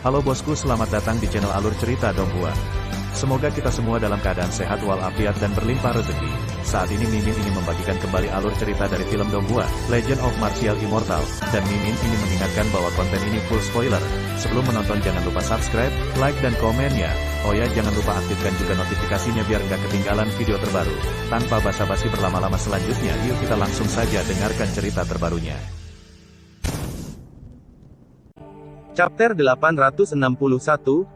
Halo bosku, selamat datang di channel Alur Cerita Donghua. Semoga kita semua dalam keadaan sehat walafiat dan berlimpah rezeki. Saat ini Mimin ingin membagikan kembali alur cerita dari film Donghua, Legend of Martial Immortal, dan Mimin ingin mengingatkan bahwa konten ini full spoiler. Sebelum menonton jangan lupa subscribe, like dan komennya. Oh ya, jangan lupa aktifkan juga notifikasinya biar nggak ketinggalan video terbaru. Tanpa basa-basi berlama-lama selanjutnya, yuk kita langsung saja dengarkan cerita terbarunya. Chapter 861,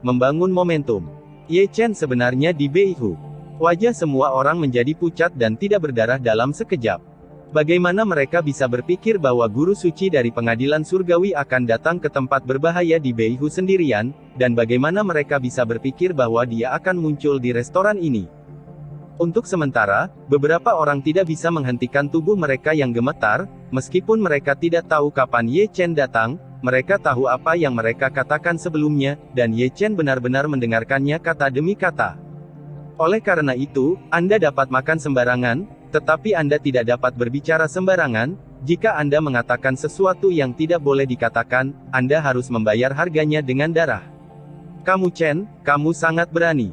Membangun Momentum. Ye Chen sebenarnya di Beihu. Wajah semua orang menjadi pucat dan tidak berdarah dalam sekejap. Bagaimana mereka bisa berpikir bahwa guru suci dari pengadilan surgawi akan datang ke tempat berbahaya di Beihu sendirian, dan bagaimana mereka bisa berpikir bahwa dia akan muncul di restoran ini. Untuk sementara, beberapa orang tidak bisa menghentikan tubuh mereka yang gemetar, meskipun mereka tidak tahu kapan Ye Chen datang. Mereka tahu apa yang mereka katakan sebelumnya, dan Ye Chen benar-benar mendengarkannya kata demi kata. Oleh karena itu, Anda dapat makan sembarangan, tetapi Anda tidak dapat berbicara sembarangan. Jika Anda mengatakan sesuatu yang tidak boleh dikatakan, Anda harus membayar harganya dengan darah. Kamu Chen, kamu sangat berani.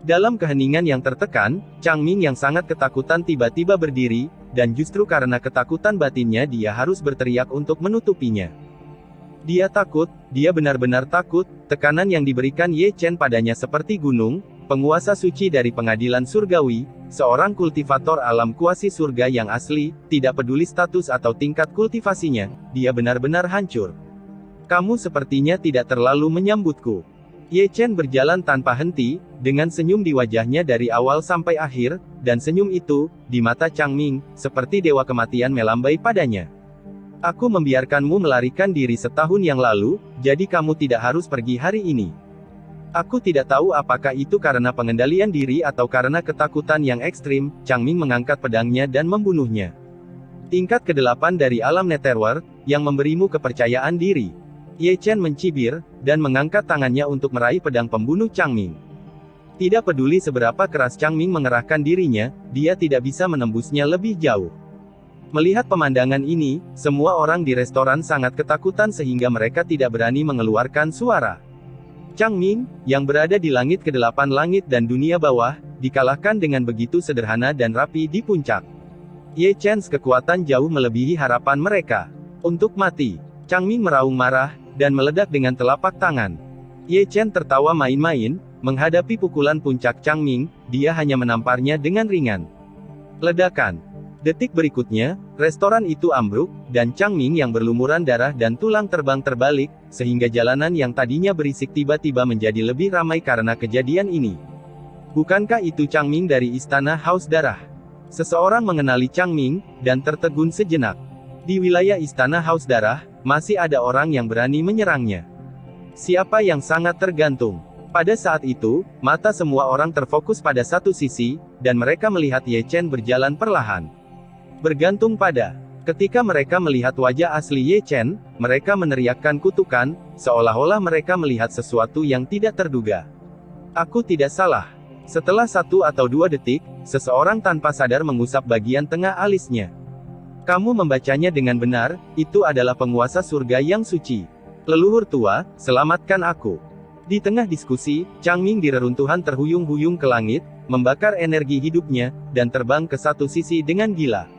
Dalam keheningan yang tertekan, Chang Ming yang sangat ketakutan tiba-tiba berdiri, dan justru karena ketakutan batinnya dia harus berteriak untuk menutupinya. Dia takut, dia benar-benar takut. Tekanan yang diberikan Ye Chen padanya seperti gunung, penguasa suci dari pengadilan surgawi, seorang kultivator alam kuasi surga yang asli, tidak peduli status atau tingkat kultivasinya, dia benar-benar hancur. Kamu sepertinya tidak terlalu menyambutku. Ye Chen berjalan tanpa henti, dengan senyum di wajahnya dari awal sampai akhir, dan senyum itu, di mata Chang Ming, seperti dewa kematian melambai padanya. Aku membiarkanmu melarikan diri setahun yang lalu, jadi kamu tidak harus pergi hari ini. Aku tidak tahu apakah itu karena pengendalian diri atau karena ketakutan yang ekstrim. Chang Ming mengangkat pedangnya dan membunuhnya. Tingkat ke-8 dari alam Netherworld, yang memberimu kepercayaan diri. Ye Chen mencibir, dan mengangkat tangannya untuk meraih pedang pembunuh Chang Ming. Tidak peduli seberapa keras Chang Ming mengerahkan dirinya, dia tidak bisa menembusnya lebih jauh. Melihat pemandangan ini, semua orang di restoran sangat ketakutan sehingga mereka tidak berani mengeluarkan suara. Chang Ming, yang berada di langit ke-8 langit dan dunia bawah, dikalahkan dengan begitu sederhana dan rapi di puncak. Ye Chen's kekuatan jauh melebihi harapan mereka. Untuk mati, Chang Ming meraung marah, dan meledak dengan telapak tangan. Ye Chen tertawa main-main, menghadapi pukulan puncak Chang Ming, dia hanya menamparnya dengan ringan. Ledakan. Detik berikutnya, restoran itu ambruk, dan Chang Ming yang berlumuran darah dan tulang terbang terbalik, sehingga jalanan yang tadinya berisik tiba-tiba menjadi lebih ramai karena kejadian ini. Bukankah itu Chang Ming dari Istana Haus Darah? Seseorang mengenali Chang Ming, dan tertegun sejenak. Di wilayah Istana Haus Darah, masih ada orang yang berani menyerangnya. Siapa yang sangat tergantung? Pada saat itu, mata semua orang terfokus pada satu sisi, dan mereka melihat Ye Chen berjalan perlahan. Bergantung pada. Ketika mereka melihat wajah asli Ye Chen, mereka meneriakkan kutukan, seolah-olah mereka melihat sesuatu yang tidak terduga. Aku tidak salah. Setelah 1 atau 2 detik, seseorang tanpa sadar mengusap bagian tengah alisnya. Kamu membacanya dengan benar, itu adalah penguasa surga yang suci. Leluhur tua, selamatkan aku. Di tengah diskusi, Chang Ming di reruntuhan terhuyung-huyung ke langit, membakar energi hidupnya, dan terbang ke satu sisi dengan gila.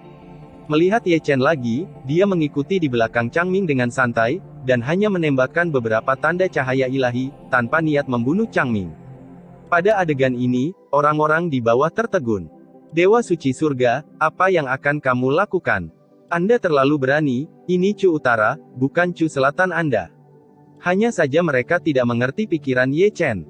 Melihat Ye Chen lagi, dia mengikuti di belakang Chang Ming dengan santai, dan hanya menembakkan beberapa tanda cahaya ilahi, tanpa niat membunuh Chang Ming. Pada adegan ini, orang-orang di bawah tertegun. Dewa suci surga, apa yang akan kamu lakukan? Anda terlalu berani, ini Chu Utara, bukan Chu Selatan Anda. Hanya saja mereka tidak mengerti pikiran Ye Chen.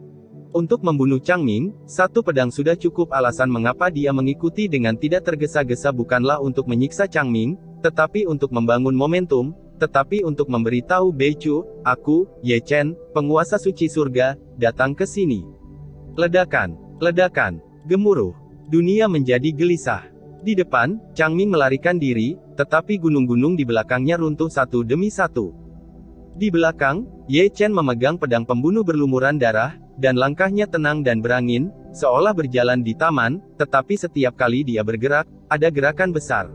Untuk membunuh Chang Ming, 1 pedang sudah cukup. Alasan mengapa dia mengikuti dengan tidak tergesa-gesa bukanlah untuk menyiksa Chang Ming, tetapi untuk membangun momentum, tetapi untuk memberitahu Bei Chu, aku, Ye Chen, penguasa suci surga, datang ke sini. Ledakan, ledakan, gemuruh. Dunia menjadi gelisah. Di depan, Chang Ming melarikan diri, tetapi gunung-gunung di belakangnya runtuh satu demi satu. Di belakang, Ye Chen memegang pedang pembunuh berlumuran darah, dan langkahnya tenang dan berangin, seolah berjalan di taman, tetapi setiap kali dia bergerak, ada gerakan besar.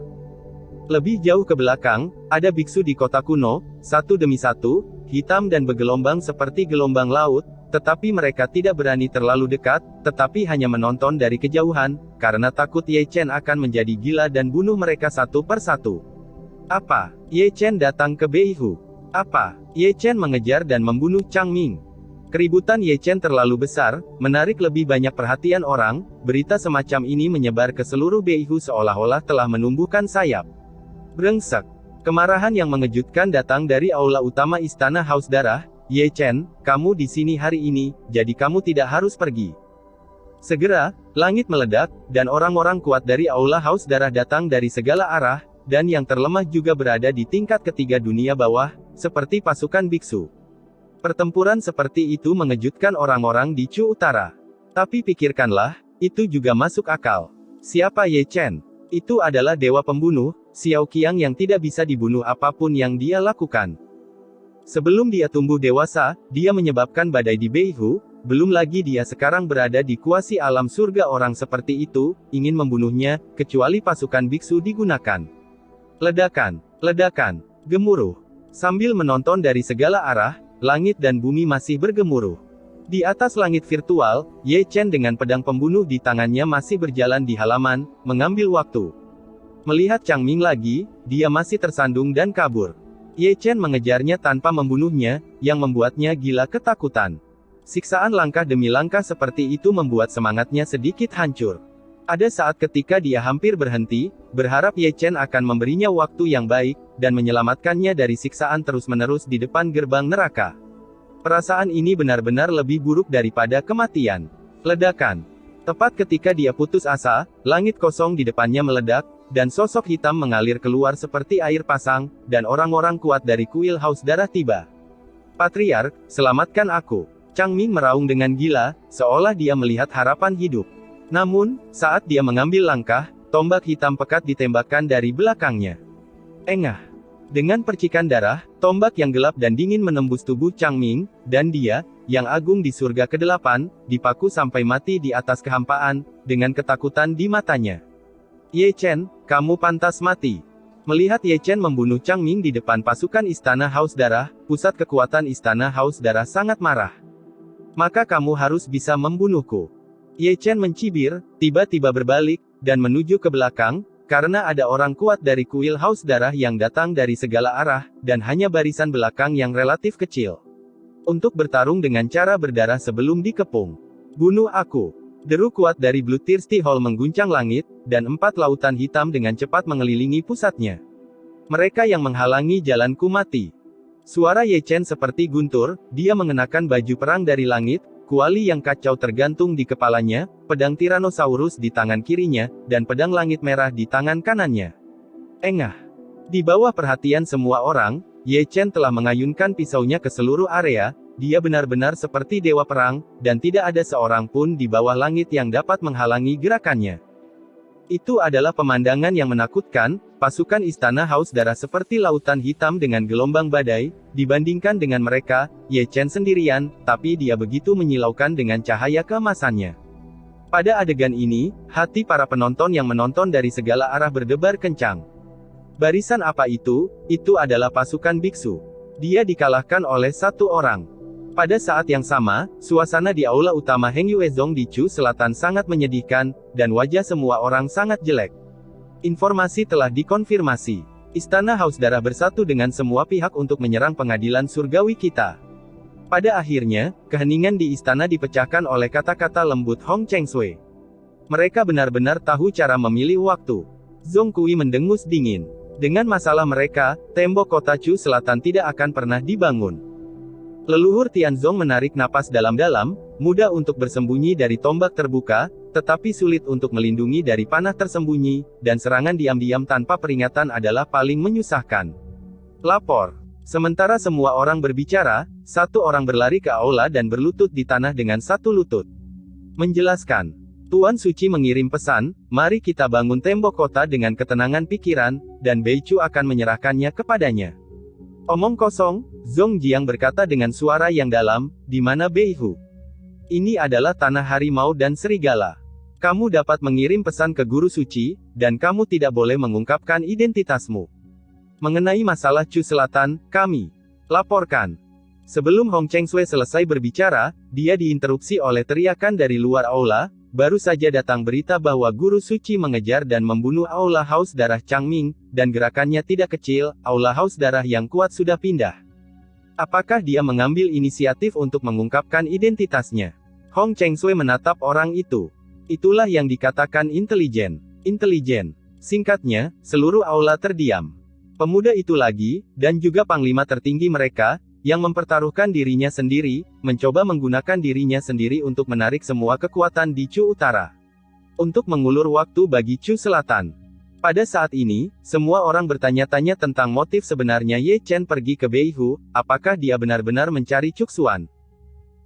Lebih jauh ke belakang, ada biksu di kota kuno, satu demi satu, hitam dan bergelombang seperti gelombang laut, tetapi mereka tidak berani terlalu dekat, tetapi hanya menonton dari kejauhan, karena takut Ye Chen akan menjadi gila dan bunuh mereka satu per satu. Apa? Ye Chen datang ke Beihu. Apa? Ye Chen mengejar dan membunuh Chang Ming. Keributan Ye Chen terlalu besar, menarik lebih banyak perhatian orang, berita semacam ini menyebar ke seluruh Beihu seolah-olah telah menumbuhkan sayap. Brengsek. Kemarahan yang mengejutkan datang dari aula utama Istana Haus Darah. Ye Chen, kamu di sini hari ini, jadi kamu tidak harus pergi. Segera, langit meledak, dan orang-orang kuat dari aula Haus Darah datang dari segala arah, dan yang terlemah juga berada di tingkat ketiga dunia bawah, seperti pasukan biksu. Pertempuran seperti itu mengejutkan orang-orang di Chu Utara. Tapi pikirkanlah, itu juga masuk akal. Siapa Ye Chen? Itu adalah dewa pembunuh, Xiao Qiang yang tidak bisa dibunuh apapun yang dia lakukan. Sebelum dia tumbuh dewasa, dia menyebabkan badai di Beihu, belum lagi dia sekarang berada di kuasi alam surga orang seperti itu, ingin membunuhnya, kecuali pasukan biksu digunakan. Ledakan, ledakan, gemuruh. Sambil menonton dari segala arah, langit dan bumi masih bergemuruh. Di atas langit virtual, Ye Chen dengan pedang pembunuh di tangannya masih berjalan di halaman, mengambil waktu. Melihat Chang Ming lagi, dia masih tersandung dan kabur. Ye Chen mengejarnya tanpa membunuhnya, yang membuatnya gila ketakutan. Siksaan langkah demi langkah seperti itu membuat semangatnya sedikit hancur. Ada saat ketika dia hampir berhenti, berharap Ye Chen akan memberinya waktu yang baik, dan menyelamatkannya dari siksaan terus-menerus di depan gerbang neraka. Perasaan ini benar-benar lebih buruk daripada kematian. Ledakan. Tepat ketika dia putus asa, langit kosong di depannya meledak, dan sosok hitam mengalir keluar seperti air pasang, dan orang-orang kuat dari kuil Haus Darah tiba. Patriark, selamatkan aku. Chang Ming meraung dengan gila, seolah dia melihat harapan hidup. Namun, saat dia mengambil langkah, tombak hitam pekat ditembakkan dari belakangnya. Engah. Dengan percikan darah, tombak yang gelap dan dingin menembus tubuh Chang Ming, dan dia, yang agung di surga ke-8, dipaku sampai mati di atas kehampaan, dengan ketakutan di matanya. Ye Chen, kamu pantas mati. Melihat Ye Chen membunuh Chang Ming di depan pasukan Istana Haus Darah, pusat kekuatan Istana Haus Darah sangat marah. Maka kamu harus bisa membunuhku. Ye Chen mencibir, tiba-tiba berbalik, dan menuju ke belakang, karena ada orang kuat dari kuil Haus Darah yang datang dari segala arah, dan hanya barisan belakang yang relatif kecil. Untuk bertarung dengan cara berdarah sebelum dikepung. Bunuh aku. Deru kuat dari Blue Thirsty Hall mengguncang langit, dan 4 lautan hitam dengan cepat mengelilingi pusatnya. Mereka yang menghalangi jalanku mati. Suara Ye Chen seperti guntur, dia mengenakan baju perang dari langit, kuali yang kacau tergantung di kepalanya, pedang Tyrannosaurus di tangan kirinya, dan pedang langit merah di tangan kanannya. Engah. Di bawah perhatian semua orang, Ye Chen telah mengayunkan pisaunya ke seluruh area, dia benar-benar seperti dewa perang, dan tidak ada seorang pun di bawah langit yang dapat menghalangi gerakannya. Itu adalah pemandangan yang menakutkan, pasukan Istana Haus Darah seperti lautan hitam dengan gelombang badai, dibandingkan dengan mereka, Ye Chen sendirian, tapi dia begitu menyilaukan dengan cahaya keemasannya. Pada adegan ini, hati para penonton yang menonton dari segala arah berdebar kencang. Barisan apa itu? Itu adalah pasukan biksu. Dia dikalahkan oleh satu orang. Pada saat yang sama, suasana di aula utama Heng Yuezong di Chu Selatan sangat menyedihkan, dan wajah semua orang sangat jelek. Informasi telah dikonfirmasi. Istana Haus Darah bersatu dengan semua pihak untuk menyerang pengadilan surgawi kita. Pada akhirnya, keheningan di istana dipecahkan oleh kata-kata lembut Hong Cheng Sui. Mereka benar-benar tahu cara memilih waktu. Zhong Kui mendengus dingin. Dengan masalah mereka, tembok kota Chu Selatan tidak akan pernah dibangun. Leluhur Tianzong menarik napas dalam-dalam, mudah untuk bersembunyi dari tombak terbuka, tetapi sulit untuk melindungi dari panah tersembunyi, dan serangan diam-diam tanpa peringatan adalah paling menyusahkan. Lapor. Sementara semua orang berbicara, satu orang berlari ke aula dan berlutut di tanah dengan satu lutut. Menjelaskan. Tuan Suci mengirim pesan, mari kita bangun tembok kota dengan ketenangan pikiran, dan Beichu akan menyerahkannya kepadanya. Omong kosong, Zhong Jiang berkata dengan suara yang dalam, di mana Beihu? Ini adalah tanah harimau dan serigala. Kamu dapat mengirim pesan ke guru suci, dan kamu tidak boleh mengungkapkan identitasmu. Mengenai masalah Chu Selatan, kami laporkan. Sebelum Hong Chengsui selesai berbicara, dia diinterupsi oleh teriakan dari luar aula. Baru saja datang berita bahwa guru suci mengejar dan membunuh aula haus darah Changming, dan gerakannya tidak kecil, aula haus darah yang kuat sudah pindah. Apakah dia mengambil inisiatif untuk mengungkapkan identitasnya? Hong Chengsui menatap orang itu. Itulah yang dikatakan intelijen. Intelijen. Singkatnya, seluruh aula terdiam. Pemuda itu lagi, dan juga panglima tertinggi mereka, yang mempertaruhkan dirinya sendiri, mencoba menggunakan dirinya sendiri untuk menarik semua kekuatan di Chu Utara. Untuk mengulur waktu bagi Chu Selatan. Pada saat ini, semua orang bertanya-tanya tentang motif sebenarnya Ye Chen pergi ke Beihu, apakah dia benar-benar mencari Cuksuan.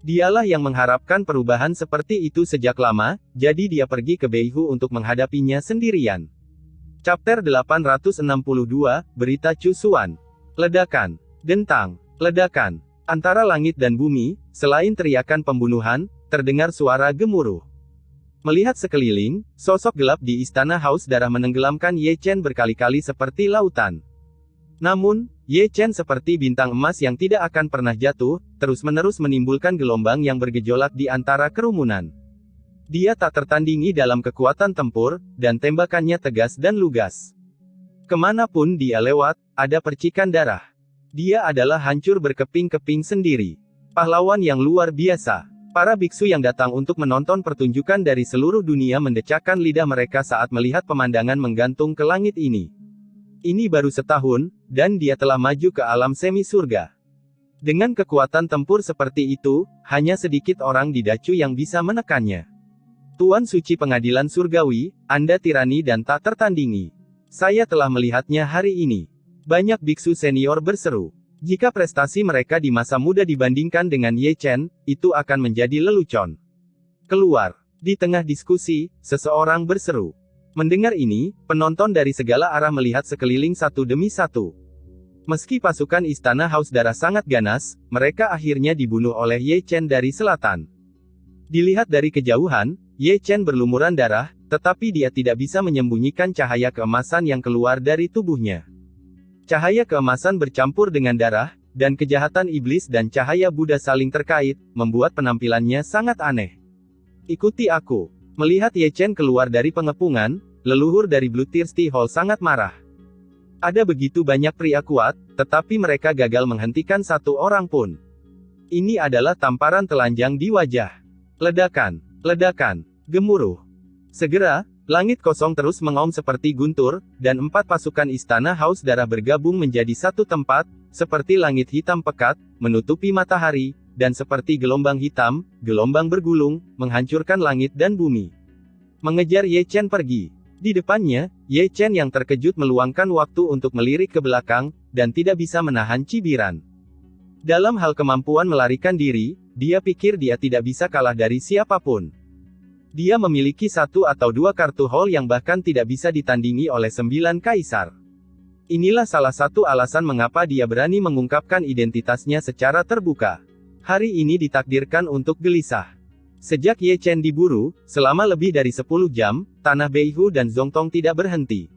Dialah yang mengharapkan perubahan seperti itu sejak lama, jadi dia pergi ke Beihu untuk menghadapinya sendirian. Chapter 862, Berita Cuksuan. Ledakan. Dentang. Ledakan. Antara langit dan bumi, selain teriakan pembunuhan, terdengar suara gemuruh. Melihat sekeliling, sosok gelap di istana haus darah menenggelamkan Ye Chen berkali-kali seperti lautan. Namun, Ye Chen seperti bintang emas yang tidak akan pernah jatuh, terus-menerus menimbulkan gelombang yang bergejolak di antara kerumunan. Dia tak tertandingi dalam kekuatan tempur, dan tembakannya tegas dan lugas. Kemanapun dia lewat, ada percikan darah. Dia adalah hancur berkeping-keping sendiri. Pahlawan yang luar biasa. Para biksu yang datang untuk menonton pertunjukan dari seluruh dunia mendecakkan lidah mereka saat melihat pemandangan menggantung ke langit ini. Ini baru setahun, dan dia telah maju ke alam semi surga. Dengan kekuatan tempur seperti itu, hanya sedikit orang di Dacu yang bisa menekannya. Tuan Suci Pengadilan Surgawi, Anda tirani dan tak tertandingi. Saya telah melihatnya hari ini. Banyak biksu senior berseru. Jika prestasi mereka di masa muda dibandingkan dengan Ye Chen, itu akan menjadi lelucon. Keluar. Di tengah diskusi, seseorang berseru. Mendengar ini, penonton dari segala arah melihat sekeliling satu demi satu. Meski pasukan istana haus darah sangat ganas, mereka akhirnya dibunuh oleh Ye Chen dari selatan. Dilihat dari kejauhan, Ye Chen berlumuran darah, tetapi dia tidak bisa menyembunyikan cahaya keemasan yang keluar dari tubuhnya. Cahaya keemasan bercampur dengan darah, dan kejahatan iblis dan cahaya Buddha saling terkait, membuat penampilannya sangat aneh. Ikuti aku. Melihat Ye Chen keluar dari pengepungan, leluhur dari Bloodthirsty Hall sangat marah. Ada begitu banyak pria kuat, tetapi mereka gagal menghentikan satu orang pun. Ini adalah tamparan telanjang di wajah. Ledakan, ledakan, gemuruh. Segera, langit kosong terus mengaum seperti guntur, dan 4 pasukan istana haus darah bergabung menjadi satu tempat, seperti langit hitam pekat, menutupi matahari, dan seperti gelombang hitam, gelombang bergulung, menghancurkan langit dan bumi. Mengejar Ye Chen pergi. Di depannya, Ye Chen yang terkejut meluangkan waktu untuk melirik ke belakang, dan tidak bisa menahan cibiran. Dalam hal kemampuan melarikan diri, dia pikir dia tidak bisa kalah dari siapapun. Dia memiliki 1 atau 2 kartu hall yang bahkan tidak bisa ditandingi oleh 9 kaisar. Inilah salah satu alasan mengapa dia berani mengungkapkan identitasnya secara terbuka. Hari ini ditakdirkan untuk gelisah. Sejak Ye Chen diburu, selama lebih dari 10 jam, tanah Beihu dan Zongtong tidak berhenti.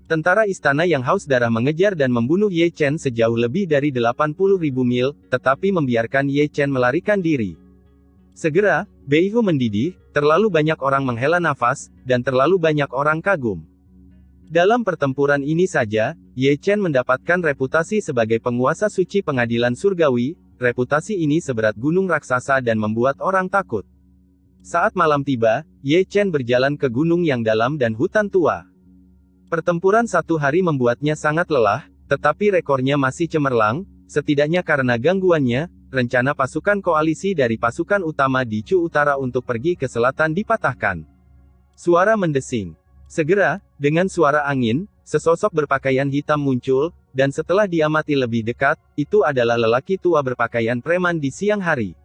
Tentara istana yang haus darah mengejar dan membunuh Ye Chen sejauh lebih dari 80.000 mil, tetapi membiarkan Ye Chen melarikan diri. Segera, Beihu mendidih, terlalu banyak orang menghela nafas, dan terlalu banyak orang kagum. Dalam pertempuran ini saja, Ye Chen mendapatkan reputasi sebagai penguasa suci pengadilan surgawi. Reputasi ini seberat gunung raksasa dan membuat orang takut. Saat malam tiba, Ye Chen berjalan ke gunung yang dalam dan hutan tua. Pertempuran 1 hari membuatnya sangat lelah, tetapi rekornya masih cemerlang, setidaknya karena gangguannya, rencana pasukan koalisi dari pasukan utama di Chu Utara untuk pergi ke selatan dipatahkan. Suara mendesing. Segera, dengan suara angin, sesosok berpakaian hitam muncul, dan setelah diamati lebih dekat, itu adalah lelaki tua berpakaian preman di siang hari.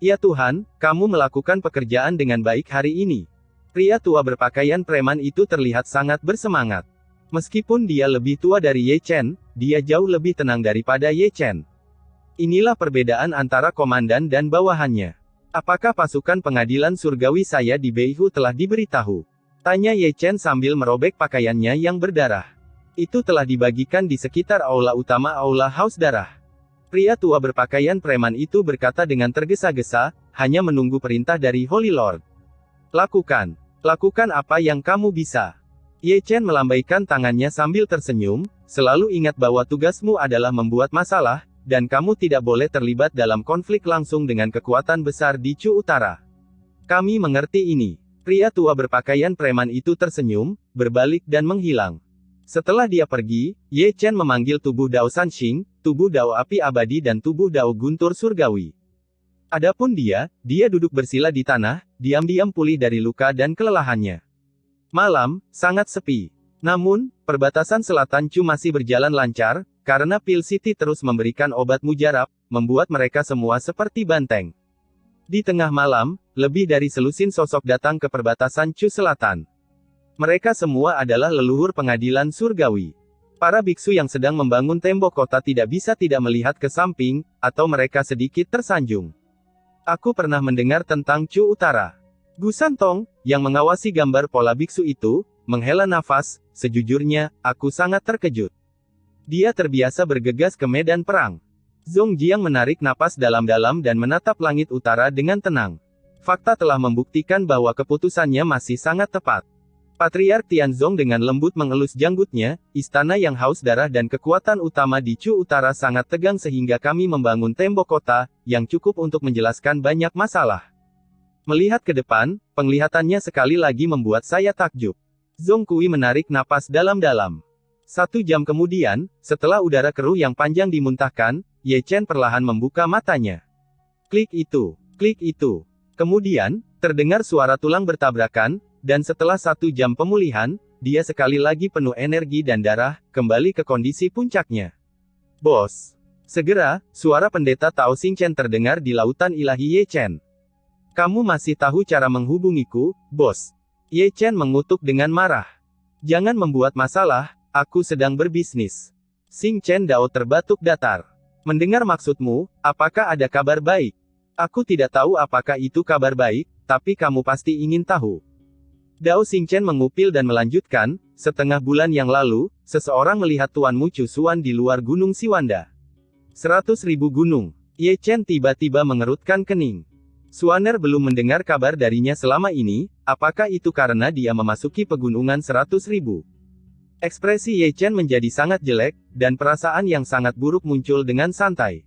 Ya Tuhan, kamu melakukan pekerjaan dengan baik hari ini. Pria tua berpakaian preman itu terlihat sangat bersemangat. Meskipun dia lebih tua dari Ye Chen, dia jauh lebih tenang daripada Ye Chen. Inilah perbedaan antara komandan dan bawahannya. Apakah pasukan pengadilan surgawi saya di Beihu telah diberitahu? Tanya Ye Chen sambil merobek pakaiannya yang berdarah. Itu telah dibagikan di sekitar aula utama aula Haus Darah. Pria tua berpakaian preman itu berkata dengan tergesa-gesa, hanya menunggu perintah dari Holy Lord. Lakukan. Lakukan apa yang kamu bisa. Ye Chen melambaikan tangannya sambil tersenyum, selalu ingat bahwa tugasmu adalah membuat masalah, dan kamu tidak boleh terlibat dalam konflik langsung dengan kekuatan besar di Chu Utara. Kami mengerti ini. Pria tua berpakaian preman itu tersenyum, berbalik dan menghilang. Setelah dia pergi, Ye Chen memanggil tubuh Dao Sanxing, tubuh Dao Api Abadi dan tubuh Dao Guntur Surgawi. Adapun dia duduk bersila di tanah, diam-diam pulih dari luka dan kelelahannya. Malam, sangat sepi. Namun, perbatasan selatan Chu masih berjalan lancar, karena Pil City terus memberikan obat mujarab, membuat mereka semua seperti banteng. Di tengah malam, lebih dari selusin sosok datang ke perbatasan Chu Selatan. Mereka semua adalah leluhur pengadilan surgawi. Para biksu yang sedang membangun tembok kota tidak bisa tidak melihat ke samping, atau mereka sedikit tersanjung. Aku pernah mendengar tentang Chu Utara. Gu Santong, yang mengawasi gambar pola biksu itu, menghela nafas, sejujurnya, aku sangat terkejut. Dia terbiasa bergegas ke medan perang. Zhong Jiang menarik napas dalam-dalam dan menatap langit utara dengan tenang. Fakta telah membuktikan bahwa keputusannya masih sangat tepat. Patriark Tianzong dengan lembut mengelus janggutnya, istana yang haus darah dan kekuatan utama di Chu Utara sangat tegang sehingga kami membangun tembok kota, yang cukup untuk menjelaskan banyak masalah. Melihat ke depan, penglihatannya sekali lagi membuat saya takjub. Zhong Kui menarik napas dalam-dalam. 1 jam kemudian, setelah udara keruh yang panjang dimuntahkan, Ye Chen perlahan membuka matanya. Klik itu. Klik itu. Kemudian, terdengar suara tulang bertabrakan, dan setelah 1 jam pemulihan, dia sekali lagi penuh energi dan darah, kembali ke kondisi puncaknya. Bos. Segera, suara pendeta Tao Xingchen terdengar di lautan ilahi Ye Chen. Kamu masih tahu cara menghubungiku, bos? Ye Chen mengutuk dengan marah. Jangan membuat masalah, aku sedang berbisnis. Xingchen Dao terbatuk datar. Mendengar maksudmu, apakah ada kabar baik? Aku tidak tahu apakah itu kabar baik, tapi kamu pasti ingin tahu. Dao Xingchen mengupil dan melanjutkan, setengah bulan yang lalu, seseorang melihat Tuanmu Chu Xuan di luar Gunung Siwanda. 100.000 gunung. Ye Chen tiba-tiba mengerutkan kening. Xuaner belum mendengar kabar darinya selama ini, apakah itu karena dia memasuki pegunungan 100.000? Ekspresi Ye Chen menjadi sangat jelek, dan perasaan yang sangat buruk muncul dengan santai.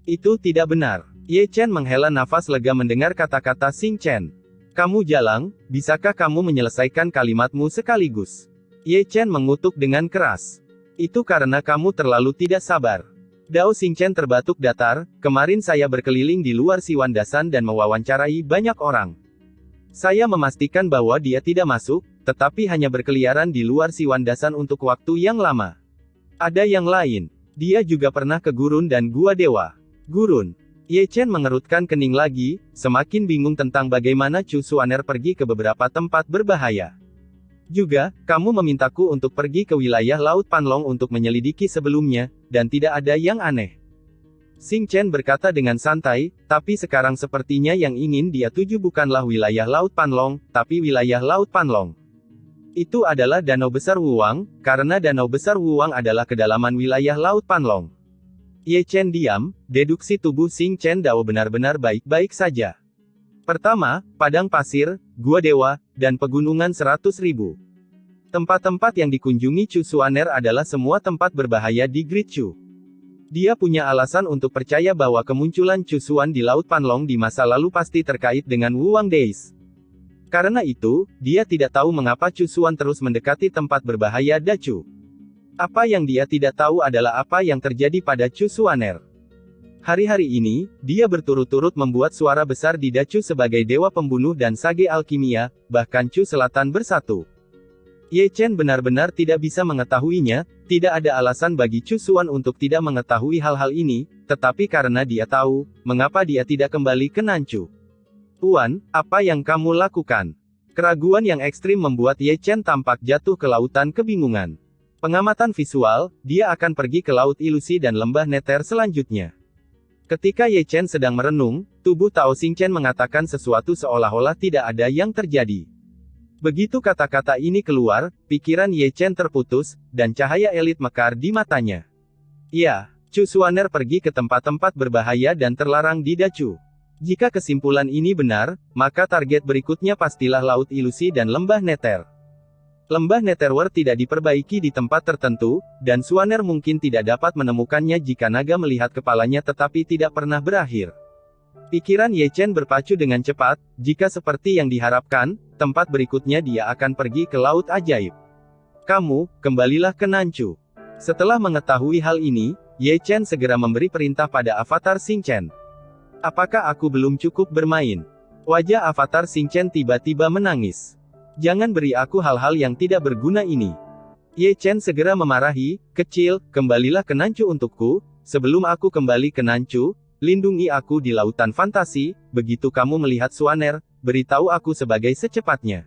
Itu tidak benar. Ye Chen menghela nafas lega mendengar kata-kata Xingchen. Kamu jalang, bisakah kamu menyelesaikan kalimatmu sekaligus? Ye Chen mengutuk dengan keras. Itu karena kamu terlalu tidak sabar. Dao Xingchen terbatuk datar, kemarin saya berkeliling di luar Siwandasan dan mewawancarai banyak orang. Saya memastikan bahwa dia tidak masuk, tetapi hanya berkeliaran di luar Siwandasan untuk waktu yang lama. Ada yang lain. Dia juga pernah ke Gurun dan Gua Dewa. Gurun. Ye Chen mengerutkan kening lagi, semakin bingung tentang bagaimana Chu Xuaner pergi ke beberapa tempat berbahaya. Juga, kamu memintaku untuk pergi ke wilayah Laut Panlong untuk menyelidiki sebelumnya, dan tidak ada yang aneh. Xingchen berkata dengan santai, tapi sekarang sepertinya yang ingin dia tuju bukanlah wilayah Laut Panlong, tapi wilayah Laut Panlong. Itu adalah Danau Besar Wuwang, karena Danau Besar Wuwang adalah kedalaman wilayah Laut Panlong. Ye Chen diam, deduksi tubuh Xingchen Dao benar-benar baik-baik saja. Pertama, padang pasir, Gua Dewa, dan pegunungan 100.000. Tempat-tempat yang dikunjungi Chu Xuaner adalah semua tempat berbahaya di Great Chu. Dia punya alasan untuk percaya bahwa kemunculan Chu Xuan di Laut Panlong di masa lalu pasti terkait dengan Wuwang Days. Karena itu, dia tidak tahu mengapa Chu Xuan terus mendekati tempat berbahaya Dachu. Apa yang dia tidak tahu adalah apa yang terjadi pada Chu Xuaner. Hari-hari ini, dia berturut-turut membuat suara besar di Dachu sebagai dewa pembunuh dan sage alkimia, bahkan Chu Selatan bersatu. Ye Chen benar-benar tidak bisa mengetahuinya, tidak ada alasan bagi Chu Xuan untuk tidak mengetahui hal-hal ini, tetapi karena dia tahu, mengapa dia tidak kembali ke Nanchu. Tuan, apa yang kamu lakukan? Keraguan yang ekstrim membuat Ye Chen tampak jatuh ke lautan kebingungan. Pengamatan visual, dia akan pergi ke Laut Ilusi dan Lembah Neter selanjutnya. Ketika Ye Chen sedang merenung, tubuh Tao Xingchen mengatakan sesuatu seolah-olah tidak ada yang terjadi. Begitu kata-kata ini keluar, pikiran Ye Chen terputus, dan cahaya elit mekar di matanya. Ya, Chu Xuaner pergi ke tempat-tempat berbahaya dan terlarang di Dachu. Jika kesimpulan ini benar, maka target berikutnya pastilah Laut Ilusi dan Lembah Nether. Lembah Netherworld tidak diperbaiki di tempat tertentu, dan Xuaner mungkin tidak dapat menemukannya jika naga melihat kepalanya tetapi tidak pernah berakhir. Pikiran Ye Chen berpacu dengan cepat, jika seperti yang diharapkan, tempat berikutnya dia akan pergi ke Laut Ajaib. Kamu, kembalilah ke Nanchu. Setelah mengetahui hal ini, Ye Chen segera memberi perintah pada Avatar Xingchen. Apakah aku belum cukup bermain? Wajah Avatar Xingchen tiba-tiba menangis. Jangan beri aku hal-hal yang tidak berguna ini. Ye Chen segera memarahi, kecil, kembalilah ke Nanchu untukku, sebelum aku kembali ke Nanchu, lindungi aku di lautan fantasi, begitu kamu melihat Xuaner, beritahu aku sebagai secepatnya.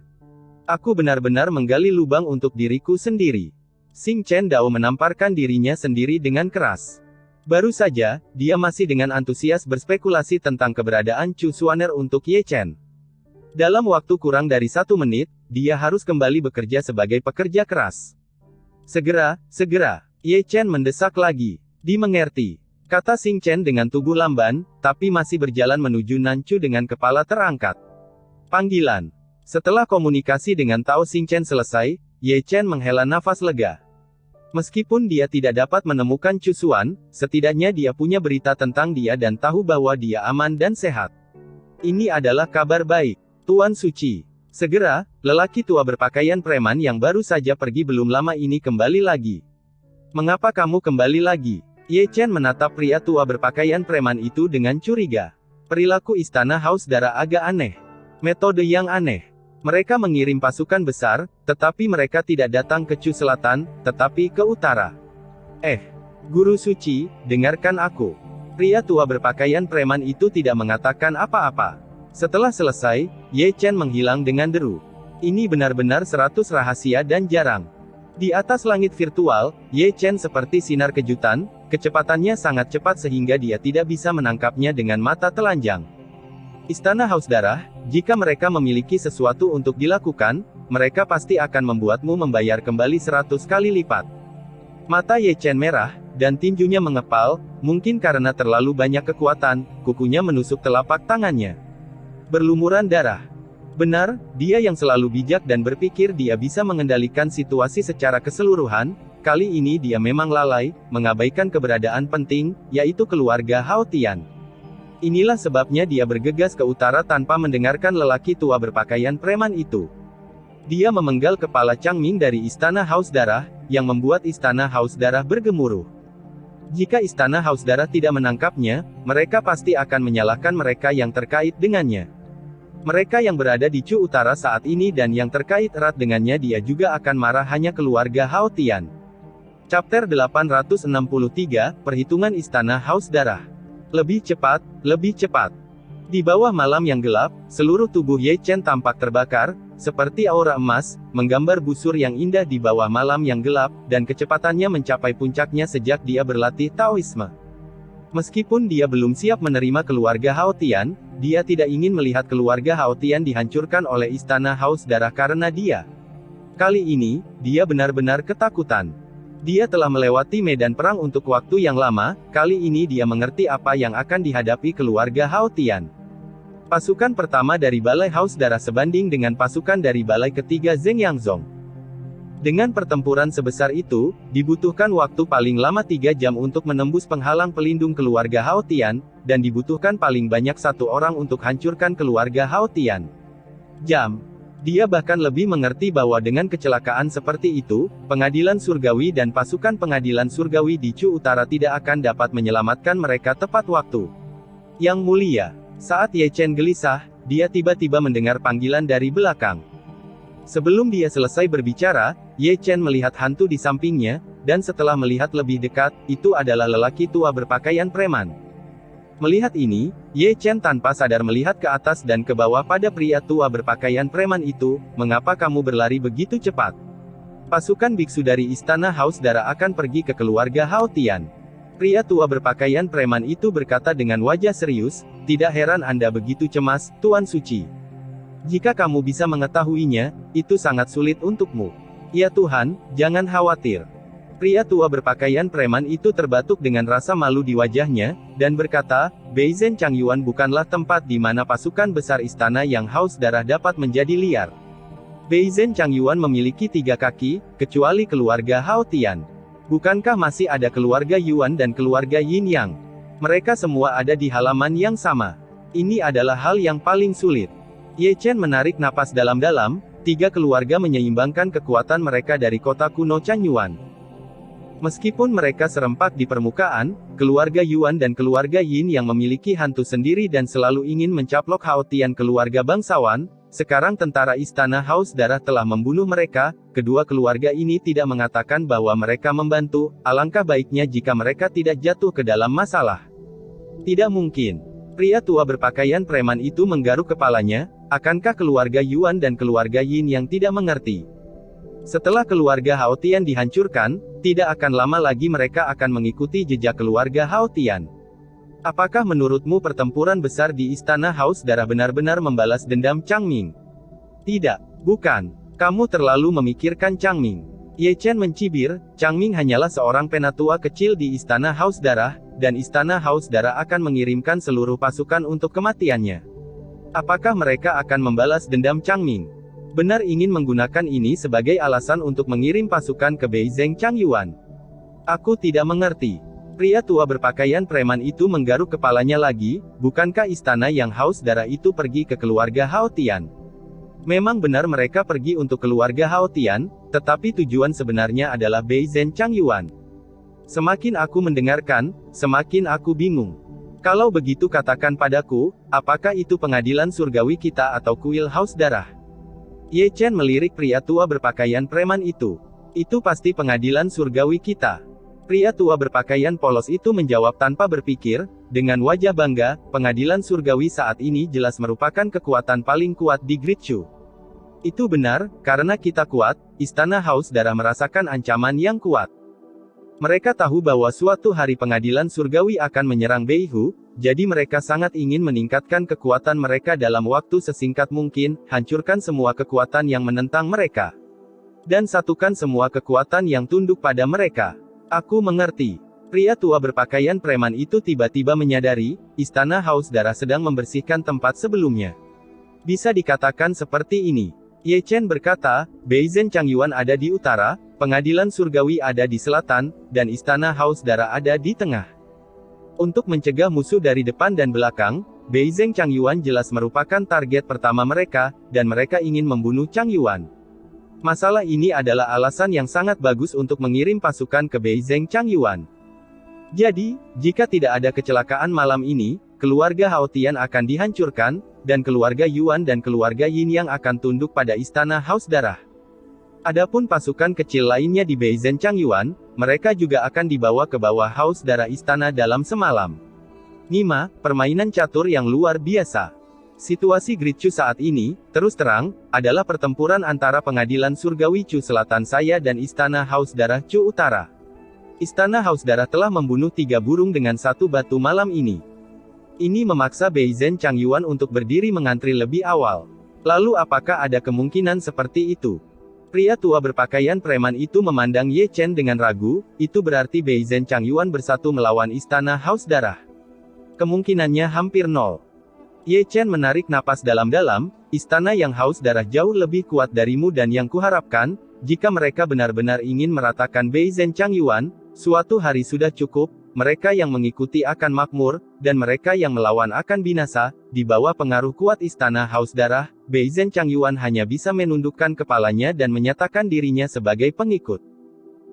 Aku benar-benar menggali lubang untuk diriku sendiri. Xingchen Dao menamparkan dirinya sendiri dengan keras. Baru saja, dia masih dengan antusias berspekulasi tentang keberadaan Chu Xuaner untuk Ye Chen. Dalam waktu kurang dari 1 menit, dia harus kembali bekerja sebagai pekerja keras. Segera, Ye Chen mendesak lagi. Dimengerti, kata Xingchen dengan tubuh lamban, tapi masih berjalan menuju Nanchu dengan kepala terangkat. Panggilan. Setelah komunikasi dengan Tao Xingchen selesai, Ye Chen menghela nafas lega. Meskipun dia tidak dapat menemukan Chu Xuan, setidaknya dia punya berita tentang dia dan tahu bahwa dia aman dan sehat. Ini adalah kabar baik. Tuan Suci. Segera, lelaki tua berpakaian preman yang baru saja pergi belum lama ini kembali lagi. Mengapa kamu kembali lagi? Ye Chen menatap pria tua berpakaian preman itu dengan curiga. Perilaku istana Haus Darah agak aneh. Metode yang aneh. Mereka mengirim pasukan besar, tetapi mereka tidak datang ke Chu Selatan, tetapi ke utara. Guru Suci, dengarkan aku. Pria tua berpakaian preman itu tidak mengatakan apa-apa. Setelah selesai, Ye Chen menghilang dengan deru. Ini benar-benar 100 rahasia dan jarang. Di atas langit virtual, Ye Chen seperti sinar kejutan, kecepatannya sangat cepat sehingga dia tidak bisa menangkapnya dengan mata telanjang. Istana Haus Darah, jika mereka memiliki sesuatu untuk dilakukan, mereka pasti akan membuatmu membayar kembali 100 kali lipat. Mata Ye Chen merah, dan tinjunya mengepal, mungkin karena terlalu banyak kekuatan, kukunya menusuk telapak tangannya. Berlumuran darah. Benar, dia yang selalu bijak dan berpikir dia bisa mengendalikan situasi secara keseluruhan, kali ini dia memang lalai, mengabaikan keberadaan penting, yaitu keluarga Hao Tian. Inilah sebabnya dia bergegas ke utara tanpa mendengarkan lelaki tua berpakaian preman itu. Dia memenggal kepala Chang Ming dari Istana Haus Darah, yang membuat Istana Haus Darah bergemuruh. Jika Istana Haus Darah tidak menangkapnya, mereka pasti akan menyalahkan mereka yang terkait dengannya. Mereka yang berada di Chu Utara saat ini dan yang terkait erat dengannya dia juga akan marah hanya keluarga Hao Tian. Chapter 863, Perhitungan Istana Haus Darah. Lebih cepat, lebih cepat. Di bawah malam yang gelap, seluruh tubuh Ye Chen tampak terbakar, seperti aura emas, menggambar busur yang indah di bawah malam yang gelap, dan kecepatannya mencapai puncaknya sejak dia berlatih Taoisme. Meskipun dia belum siap menerima keluarga Hao Tian, dia tidak ingin melihat keluarga Hao Tian dihancurkan oleh Istana Haus Darah karena dia. Kali ini, dia benar-benar ketakutan. Dia telah melewati medan perang untuk waktu yang lama, kali ini dia mengerti apa yang akan dihadapi keluarga Hao Tian. Pasukan pertama dari Balai Haus Darah sebanding dengan pasukan dari Balai ketiga Zheng Yangzong. Dengan pertempuran sebesar itu, dibutuhkan waktu paling lama 3 jam untuk menembus penghalang pelindung keluarga Hao Tian, dan dibutuhkan paling banyak 1 orang untuk hancurkan keluarga Hao Tian. Dia bahkan lebih mengerti bahwa dengan kecelakaan seperti itu, pengadilan surgawi dan pasukan pengadilan surgawi di Chu Utara tidak akan dapat menyelamatkan mereka tepat waktu. Yang mulia, saat Ye Chen gelisah, dia tiba-tiba mendengar panggilan dari belakang. Sebelum dia selesai berbicara, Ye Chen melihat hantu di sampingnya, dan setelah melihat lebih dekat, itu adalah lelaki tua berpakaian preman. Melihat ini, Ye Chen tanpa sadar melihat ke atas dan ke bawah pada pria tua berpakaian preman itu. Mengapa kamu berlari begitu cepat? Pasukan biksu dari Istana Haus Darah akan pergi ke keluarga Hao Tian. Pria tua berpakaian preman itu berkata dengan wajah serius, "Tidak heran Anda begitu cemas, Tuan Suci. Jika kamu bisa mengetahuinya, itu sangat sulit untukmu." "Ya Tuhan, jangan khawatir." Pria tua berpakaian preman itu terbatuk dengan rasa malu di wajahnya, dan berkata, "Beizhen Changyuan bukanlah tempat di mana pasukan besar istana yang haus darah dapat menjadi liar. Beizhen Changyuan memiliki 3 kaki, kecuali keluarga Hao Tian. Bukankah masih ada keluarga Yuan dan keluarga Yin Yang? Mereka semua ada di halaman yang sama. Ini adalah hal yang paling sulit." Ye Chen menarik napas dalam-dalam. 3 keluarga menyeimbangkan kekuatan mereka dari kota kuno Chanyuan. Meskipun mereka serempak di permukaan, keluarga Yuan dan keluarga Yin yang memiliki hantu sendiri dan selalu ingin mencaplok Hao Tian keluarga bangsawan, sekarang tentara istana haus darah telah membunuh mereka. Kedua keluarga ini tidak mengatakan bahwa mereka membantu, alangkah baiknya jika mereka tidak jatuh ke dalam masalah. "Tidak mungkin." Pria tua berpakaian preman itu menggaruk kepalanya. Akankah keluarga Yuan dan keluarga Yin yang tidak mengerti? Setelah keluarga Hao Tian dihancurkan, tidak akan lama lagi mereka akan mengikuti jejak keluarga Hao Tian. Apakah menurutmu pertempuran besar di istana haus darah benar-benar membalas dendam Changming? Tidak, bukan. Kamu terlalu memikirkan Changming. Ye Chen mencibir, Changming hanyalah seorang penatua kecil di istana haus darah, dan istana haus darah akan mengirimkan seluruh pasukan untuk kematiannya. Apakah mereka akan membalas dendam Changming? Benar ingin menggunakan ini sebagai alasan untuk mengirim pasukan ke Beizhen Changyuan? Aku tidak mengerti. Pria tua berpakaian preman itu menggaruk kepalanya lagi. Bukankah istana yang haus darah itu pergi ke keluarga Hao Tian? Memang benar mereka pergi untuk keluarga Hao Tian, tetapi tujuan sebenarnya adalah Beizhen Changyuan. Semakin aku mendengarkan, semakin aku bingung. Kalau begitu katakan padaku, apakah itu pengadilan surgawi kita atau kuil haus darah? Ye Chen melirik pria tua berpakaian preman itu. "Itu pasti pengadilan surgawi kita." Pria tua berpakaian polos itu menjawab tanpa berpikir, dengan wajah bangga, "Pengadilan surgawi saat ini jelas merupakan kekuatan paling kuat di Great Shu." "Itu benar, karena kita kuat, istana haus darah merasakan ancaman yang kuat. Mereka tahu bahwa suatu hari pengadilan surgawi akan menyerang Beihu, jadi mereka sangat ingin meningkatkan kekuatan mereka dalam waktu sesingkat mungkin, hancurkan semua kekuatan yang menentang mereka. Dan satukan semua kekuatan yang tunduk pada mereka." "Aku mengerti." Pria tua berpakaian preman itu tiba-tiba menyadari, istana haus darah sedang membersihkan tempat sebelumnya. Bisa dikatakan seperti ini. Ye Chen berkata, "Beizhen Changyuan ada di utara, pengadilan surgawi ada di selatan, dan istana haus darah ada di tengah. Untuk mencegah musuh dari depan dan belakang, Beizhen Changyuan jelas merupakan target pertama mereka, dan mereka ingin membunuh Changyuan. Masalah ini adalah alasan yang sangat bagus untuk mengirim pasukan ke Beizhen Changyuan. Jadi, jika tidak ada kecelakaan malam ini, keluarga Hao Tian akan dihancurkan, dan keluarga Yuan dan keluarga Yin yang akan tunduk pada istana haus darah. Adapun pasukan kecil lainnya di Beizhen Changyuan, mereka juga akan dibawa ke bawah haus darah istana dalam semalam." 5. Permainan catur yang luar biasa. Situasi Great Shu saat ini, terus terang, adalah pertempuran antara pengadilan surgawi Chu Selatan saya dan istana haus darah Chu Utara. Istana haus darah telah membunuh 3 burung dengan 1 batu malam ini. Ini memaksa Beizhen Changyuan untuk berdiri mengantri lebih awal. Lalu apakah ada kemungkinan seperti itu? Pria tua berpakaian preman itu memandang Ye Chen dengan ragu. "Itu berarti Beizhen Changyuan bersatu melawan istana haus darah?" "Kemungkinannya hampir nol." Ye Chen menarik napas dalam-dalam. "Istana yang haus darah jauh lebih kuat darimu dan yang kuharapkan, jika mereka benar-benar ingin meratakan Beizhen Changyuan, suatu hari sudah cukup. Mereka yang mengikuti akan makmur, dan mereka yang melawan akan binasa." Di bawah pengaruh kuat istana haus darah, Beizhen Changyuan hanya bisa menundukkan kepalanya dan menyatakan dirinya sebagai pengikut.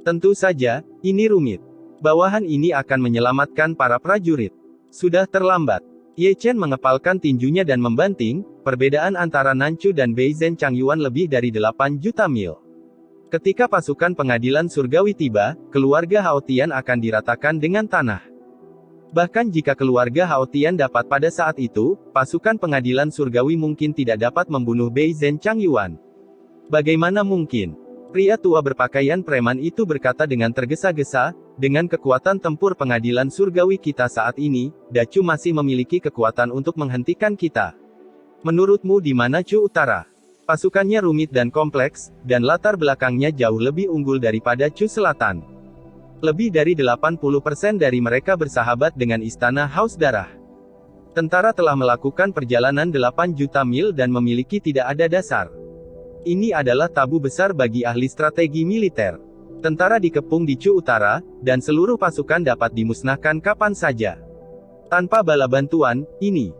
Tentu saja, ini rumit. Bawahan ini akan menyelamatkan para prajurit. Sudah terlambat. Ye Chen mengepalkan tinjunya dan membanting, perbedaan antara Nanchu dan Beizhen Changyuan lebih dari 8 juta mil. Ketika pasukan pengadilan surgawi tiba, keluarga Hao Tian akan diratakan dengan tanah. Bahkan jika keluarga Hao Tian dapat pada saat itu, pasukan pengadilan surgawi mungkin tidak dapat membunuh Beizhen Changyuan. "Bagaimana mungkin?" Pria tua berpakaian preman itu berkata dengan tergesa-gesa, Dengan kekuatan tempur pengadilan surgawi kita saat ini, Dacu masih memiliki kekuatan untuk menghentikan kita. Menurutmu di mana Chu Utara? Pasukannya rumit dan kompleks, dan latar belakangnya jauh lebih unggul daripada Chu Selatan. Lebih dari 80% dari mereka bersahabat dengan Istana Haus Darah. Tentara telah melakukan perjalanan 8 juta mil dan memiliki tidak ada dasar. Ini adalah tabu besar bagi ahli strategi militer. Tentara dikepung di Chu Utara, dan seluruh pasukan dapat dimusnahkan kapan saja. Tanpa bala bantuan, ini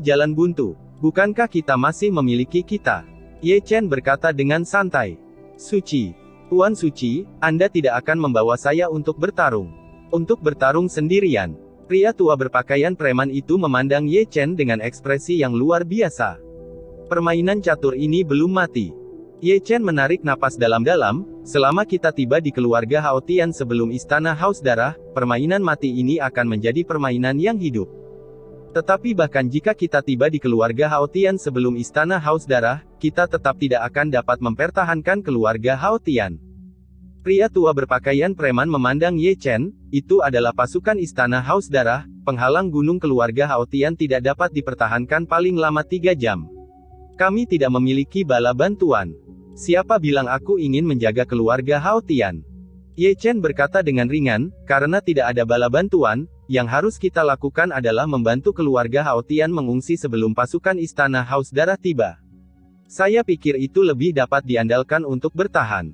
jalan buntu. Bukankah kita masih memiliki kita? Ye Chen berkata dengan santai. Suci. Tuan Suci, Anda tidak akan membawa saya untuk bertarung. Untuk bertarung sendirian. Pria tua berpakaian preman itu memandang Ye Chen dengan ekspresi yang luar biasa. Permainan catur ini belum mati. Ye Chen menarik napas dalam-dalam. Selama kita tiba di keluarga Hao Tian sebelum Istana Haus Darah, permainan mati ini akan menjadi permainan yang hidup. Tetapi bahkan jika kita tiba di keluarga Hao Tian sebelum Istana Haus Darah, kita tetap tidak akan dapat mempertahankan keluarga Hao Tian. Pria tua berpakaian preman memandang Ye Chen. Itu adalah pasukan Istana Haus Darah, penghalang gunung keluarga Hao Tian tidak dapat dipertahankan paling lama 3 jam. Kami tidak memiliki bala bantuan. Siapa bilang aku ingin menjaga keluarga Hao Tian? Ye Chen berkata dengan ringan, karena tidak ada bala bantuan, yang harus kita lakukan adalah membantu keluarga Hao Tian mengungsi sebelum pasukan Istana Haus Darah tiba. Saya pikir itu lebih dapat diandalkan untuk bertahan.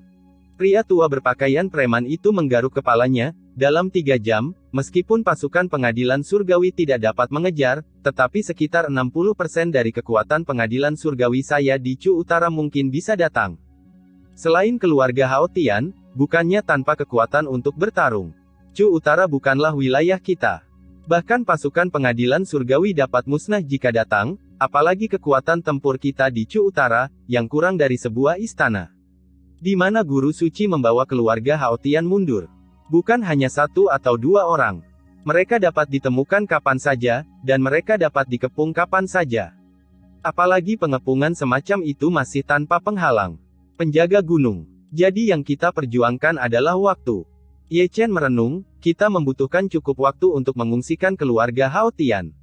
Pria tua berpakaian preman itu menggaruk kepalanya. Dalam 3 jam, meskipun pasukan pengadilan surgawi tidak dapat mengejar, tetapi sekitar 60% dari kekuatan pengadilan surgawi saya di Chu Utara mungkin bisa datang. Selain keluarga Hao Tian, bukannya tanpa kekuatan untuk bertarung. Chu Utara bukanlah wilayah kita. Bahkan pasukan pengadilan surgawi dapat musnah jika datang, apalagi kekuatan tempur kita di Chu Utara, yang kurang dari sebuah istana. Di mana guru suci membawa keluarga Hao Tian mundur. Bukan hanya 1 atau 2 orang. Mereka dapat ditemukan kapan saja, dan mereka dapat dikepung kapan saja. Apalagi pengepungan semacam itu masih tanpa penghalang. Penjaga gunung. Jadi yang kita perjuangkan adalah waktu. Ye Chen merenung, kita membutuhkan cukup waktu untuk mengungsikan keluarga Hao Tian.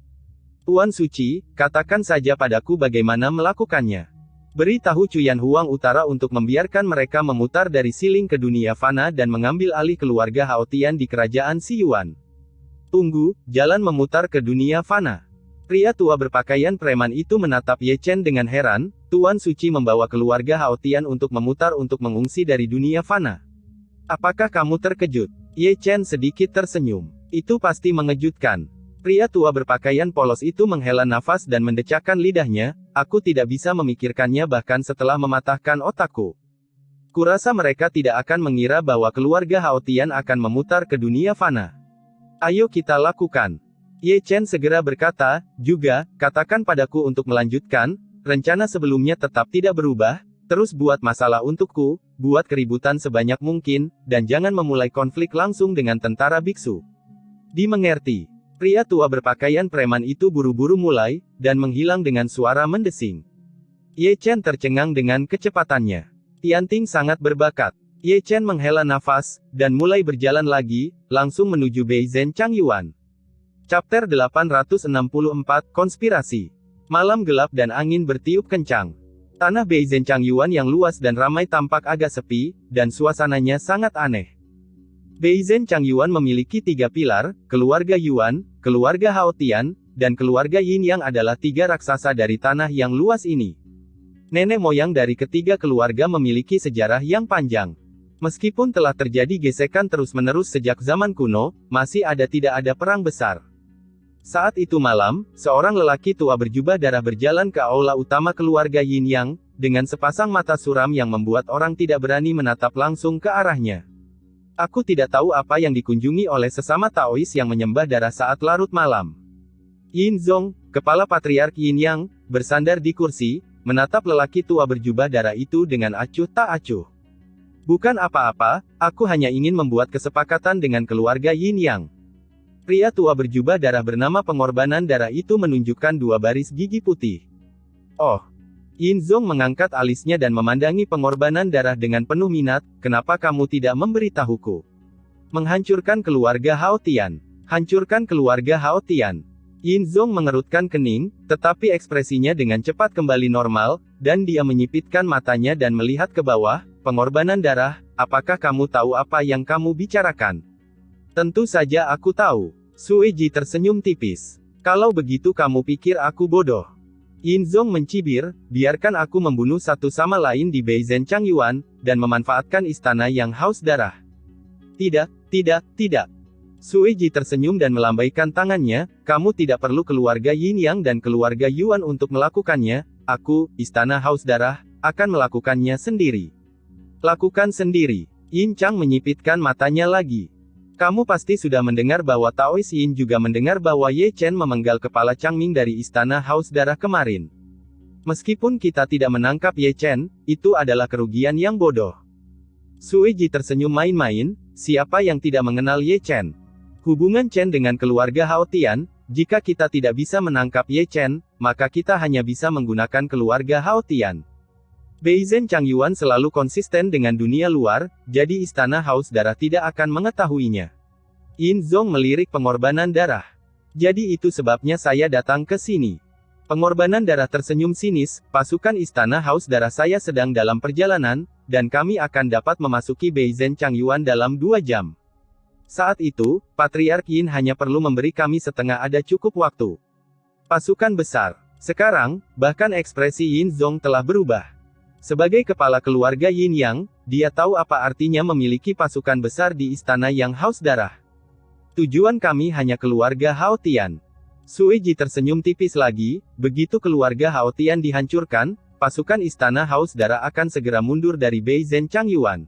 Tuan Suci, katakan saja padaku bagaimana melakukannya. Beritahu Cuyan Huang Utara untuk membiarkan mereka memutar dari Siling ke dunia fana dan mengambil alih keluarga Hao Tian di kerajaan Siyuan. Tunggu, jalan memutar ke dunia fana. Pria tua berpakaian preman itu menatap Ye Chen dengan heran. Tuan Suci membawa keluarga Hao Tian untuk memutar untuk mengungsi dari dunia fana. Apakah kamu terkejut? Ye Chen sedikit tersenyum. Itu pasti mengejutkan. Pria tua berpakaian polos itu menghela nafas dan mendecakkan lidahnya. Aku tidak bisa memikirkannya bahkan setelah mematahkan otakku. Kurasa mereka tidak akan mengira bahwa keluarga Hao Tian akan memutar ke dunia fana. Ayo kita lakukan. Ye Chen segera berkata, juga, katakan padaku untuk melanjutkan, rencana sebelumnya tetap tidak berubah, terus buat masalah untukku, buat keributan sebanyak mungkin, dan jangan memulai konflik langsung dengan tentara biksu. Dimengerti. Pria tua berpakaian preman itu buru-buru mulai, dan menghilang dengan suara mendesing. Ye Chen tercengang dengan kecepatannya. Tianting sangat berbakat. Ye Chen menghela nafas, dan mulai berjalan lagi, langsung menuju Beizhen Changyuan. Chapter 864, Konspirasi. Malam gelap dan angin bertiup kencang. Tanah Beizhen Changyuan yang luas dan ramai tampak agak sepi, dan suasananya sangat aneh. Beizhen Changyuan memiliki 3 pilar, keluarga Yuan, keluarga Hao Tian, dan keluarga Yin yang adalah 3 raksasa dari tanah yang luas ini. Nenek moyang dari ketiga keluarga memiliki sejarah yang panjang. Meskipun telah terjadi gesekan terus-menerus sejak zaman kuno, masih tidak ada perang besar. Saat itu malam, seorang lelaki tua berjubah darah berjalan ke aula utama keluarga Yin Yang, dengan sepasang mata suram yang membuat orang tidak berani menatap langsung ke arahnya. Aku tidak tahu apa yang dikunjungi oleh sesama Taois yang menyembah darah saat larut malam. Yin Zong, kepala patriark Yin Yang, bersandar di kursi, menatap lelaki tua berjubah darah itu dengan acuh tak acuh. Bukan apa-apa, aku hanya ingin membuat kesepakatan dengan keluarga Yin Yang. Pria tua berjubah darah bernama pengorbanan darah itu menunjukkan 2 baris gigi putih. Oh. Yin Zong mengangkat alisnya dan memandangi pengorbanan darah dengan penuh minat, kenapa kamu tidak memberitahuku? Menghancurkan keluarga Hao Tian. Hancurkan keluarga Hao Tian. Yin Zong mengerutkan kening, tetapi ekspresinya dengan cepat kembali normal, dan dia menyipitkan matanya dan melihat ke bawah. Pengorbanan darah, apakah kamu tahu apa yang kamu bicarakan? Tentu saja aku tahu. Sui Ji tersenyum tipis. Kalau begitu kamu pikir aku bodoh? Yin Zong mencibir, biarkan aku membunuh satu sama lain di Beizhen Changyuan, dan memanfaatkan istana yang haus darah. Tidak, tidak. Sui Ji tersenyum dan melambaikan tangannya, kamu tidak perlu keluarga Yin Yang dan keluarga Yuan untuk melakukannya, aku, istana haus darah, akan melakukannya sendiri. Lakukan sendiri. Yin Chang menyipitkan matanya lagi. Kamu pasti sudah mendengar bahwa Taois Yin juga mendengar bahwa Ye Chen memenggal kepala Changming dari istana haus darah kemarin. Meskipun kita tidak menangkap Ye Chen, itu adalah kerugian yang bodoh. Sui Ji tersenyum main-main, siapa yang tidak mengenal Ye Chen? Hubungan Chen dengan keluarga Hao Tian, jika kita tidak bisa menangkap Ye Chen, maka kita hanya bisa menggunakan keluarga Hao Tian. Beizhen Changyuan selalu konsisten dengan dunia luar, jadi istana haus darah tidak akan mengetahuinya. Yin Zong melirik pengorbanan darah. Jadi itu sebabnya saya datang ke sini. Pengorbanan darah tersenyum sinis, pasukan istana haus darah saya sedang dalam perjalanan, dan kami akan dapat memasuki Beizhen Changyuan dalam 2 jam. Saat itu, Patriark Yin hanya perlu memberi kami setengah ada cukup waktu. Pasukan besar. Sekarang, bahkan ekspresi Yin Zong telah berubah. Sebagai kepala keluarga Yin Yang, dia tahu apa artinya memiliki pasukan besar di istana yang haus darah. Tujuan kami hanya keluarga Hao Tian. Sui Ji tersenyum tipis lagi, begitu keluarga Hao Tian dihancurkan, pasukan istana haus darah akan segera mundur dari Beizhen Changyuan.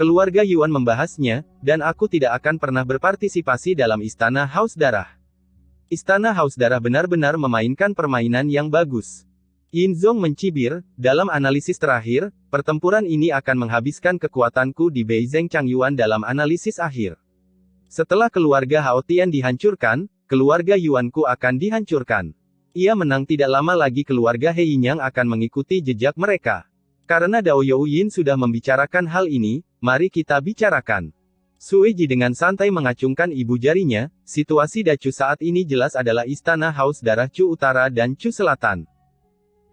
Keluarga Yuan membahasnya, dan aku tidak akan pernah berpartisipasi dalam istana haus darah. Istana haus darah benar-benar memainkan permainan yang bagus. Yin Zong mencibir, dalam analisis terakhir, pertempuran ini akan menghabiskan kekuatanku di Beizhen Changyuan dalam analisis akhir. Setelah keluarga Hao Tian dihancurkan, keluarga Yuanku akan dihancurkan. Ia menang tidak lama lagi keluarga He Yinyang akan mengikuti jejak mereka. Karena Dao Youyin sudah membicarakan hal ini, mari kita bicarakan. Sui Ji dengan santai mengacungkan ibu jarinya, situasi Dacu saat ini jelas adalah istana haus darah Chu Utara dan Chu Selatan.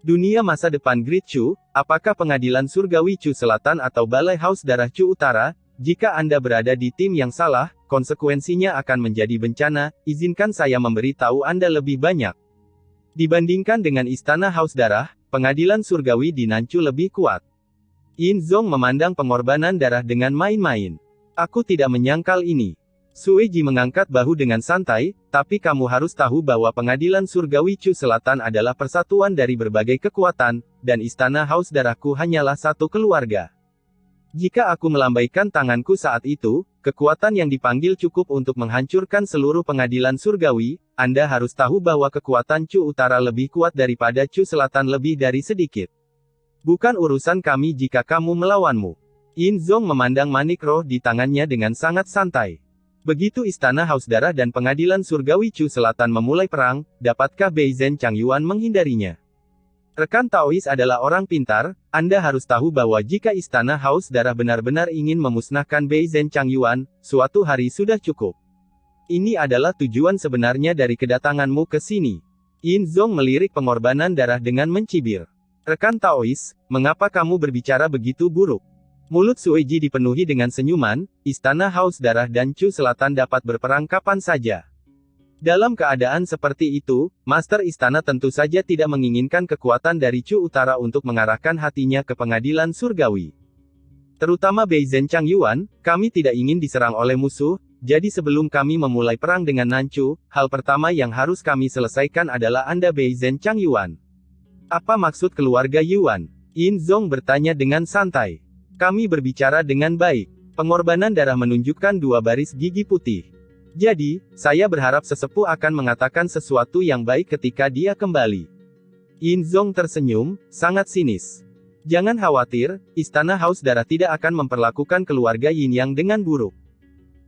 Dunia masa depan Great Chu, apakah pengadilan surgawi Chu Selatan atau balai haus darah Chu Utara? Jika Anda berada di tim yang salah, konsekuensinya akan menjadi bencana, izinkan saya memberi tahu Anda lebih banyak. Dibandingkan dengan istana haus darah, pengadilan surgawi di Nanchu lebih kuat. Yin Zong memandang pengorbanan darah dengan main-main. Aku tidak menyangkal ini. Sui Ji mengangkat bahu dengan santai, tapi kamu harus tahu bahwa pengadilan surgawi Chu Selatan adalah persatuan dari berbagai kekuatan, dan istana haus darahku hanyalah satu keluarga. Jika aku melambaikan tanganku saat itu, kekuatan yang dipanggil cukup untuk menghancurkan seluruh pengadilan surgawi. Anda harus tahu bahwa kekuatan Chu Utara lebih kuat daripada Chu Selatan lebih dari sedikit. Bukan urusan kami jika kamu melawanmu. Yin Zong memandang manik roh di tangannya dengan sangat santai. Begitu istana haus darah dan pengadilan surgawi Chu Selatan memulai perang, dapatkah Beizhen Changyuan menghindarinya? Rekan Taois adalah orang pintar, Anda harus tahu bahwa jika istana haus darah benar-benar ingin memusnahkan Beizhen Changyuan, suatu hari sudah cukup. Ini adalah tujuan sebenarnya dari kedatanganmu ke sini. Yin Zong melirik pengorbanan darah dengan mencibir. Rekan Taois, mengapa kamu berbicara begitu buruk? Mulut Sui Ji dipenuhi dengan senyuman, istana haus darah dan Chu Selatan dapat berperang kapan saja. Dalam keadaan seperti itu, Master Istana tentu saja tidak menginginkan kekuatan dari Chu Utara untuk mengarahkan hatinya ke pengadilan surgawi. Terutama Beizhen Changyuan, kami tidak ingin diserang oleh musuh, jadi sebelum kami memulai perang dengan Nanchu, hal pertama yang harus kami selesaikan adalah Anda Beizhen Changyuan. Apa maksud keluarga Yuan? Yin Zong bertanya dengan santai. Kami berbicara dengan baik. Pengorbanan darah menunjukkan 2 baris gigi putih. Jadi, saya berharap sesepuh akan mengatakan sesuatu yang baik ketika dia kembali. Yin Zong tersenyum, sangat sinis. Jangan khawatir, istana haus darah tidak akan memperlakukan keluarga Yin Yang dengan buruk.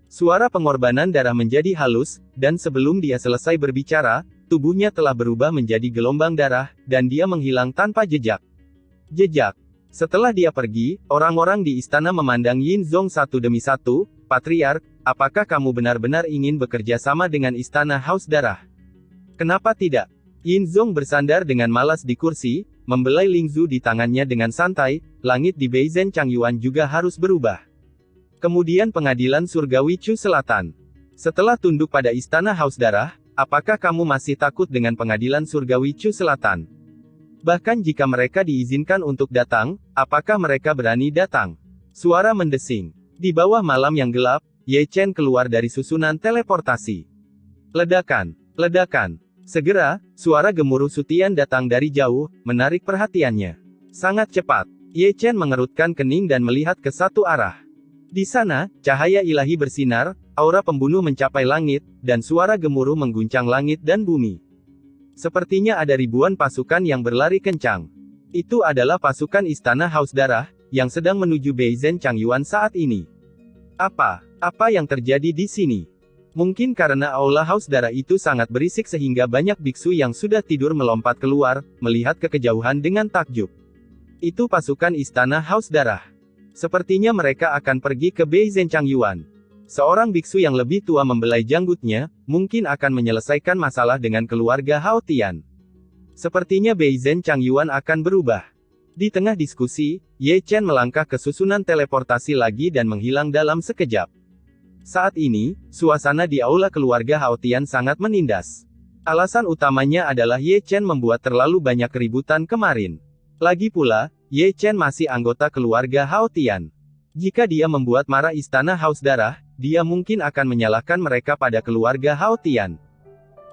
Suara pengorbanan darah menjadi halus, dan sebelum dia selesai berbicara, tubuhnya telah berubah menjadi gelombang darah, dan dia menghilang tanpa jejak. Jejak. Setelah dia pergi, orang-orang di istana memandang Yin Zong satu demi satu. Patriark, apakah kamu benar-benar ingin bekerja sama dengan Istana Haus Darah? Kenapa tidak? Yin Zong bersandar dengan malas di kursi, membelai Lingzu di tangannya dengan santai. Langit di Beizhen Changyuan juga harus berubah. Kemudian pengadilan surgawi Chu Selatan. Setelah tunduk pada Istana Haus Darah, apakah kamu masih takut dengan pengadilan surgawi Chu Selatan? Bahkan jika mereka diizinkan untuk datang, apakah mereka berani datang? Suara mendesing. Di bawah malam yang gelap, Ye Chen keluar dari susunan teleportasi. Ledakan, ledakan. Segera, suara gemuruh Sutian datang dari jauh, menarik perhatiannya. Sangat cepat, Ye Chen mengerutkan kening dan melihat ke satu arah. Di sana, cahaya ilahi bersinar, aura pembunuh mencapai langit, dan suara gemuruh mengguncang langit dan bumi. Sepertinya ada ribuan pasukan yang berlari kencang. Itu adalah pasukan Istana Haus Darah, yang sedang menuju Beizhen Changyuan saat ini. Apa yang terjadi di sini? Mungkin karena aula Haus Darah itu sangat berisik sehingga banyak biksu yang sudah tidur melompat keluar, melihat ke kejauhan dengan takjub. Itu pasukan Istana Haus Darah. Sepertinya mereka akan pergi ke Beizhen Changyuan. Seorang biksu yang lebih tua membelai janggutnya, mungkin akan menyelesaikan masalah dengan keluarga Hao Tian. Sepertinya Beizhen Changyuan akan berubah. Di tengah diskusi, Ye Chen melangkah ke susunan teleportasi lagi dan menghilang dalam sekejap. Saat ini, suasana di aula keluarga Hao Tian sangat menindas. Alasan utamanya adalah Ye Chen membuat terlalu banyak keributan kemarin. Lagi pula, Ye Chen masih anggota keluarga Hao Tian. Jika dia membuat marah Istana Haus Darah, dia mungkin akan menyalahkan mereka pada keluarga Hao Tian.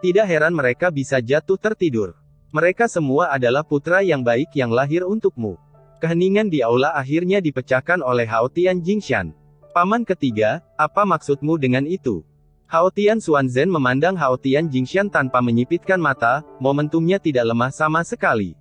Tidak heran mereka bisa jatuh tertidur. Mereka semua adalah putra yang baik yang lahir untukmu. Keheningan di aula akhirnya dipecahkan oleh Hao Tian Jingshan. Paman ketiga, apa maksudmu dengan itu? Hao Tian Xuanzhen memandang Hao Tian Jingshan tanpa menyipitkan mata, momentumnya tidak lemah sama sekali.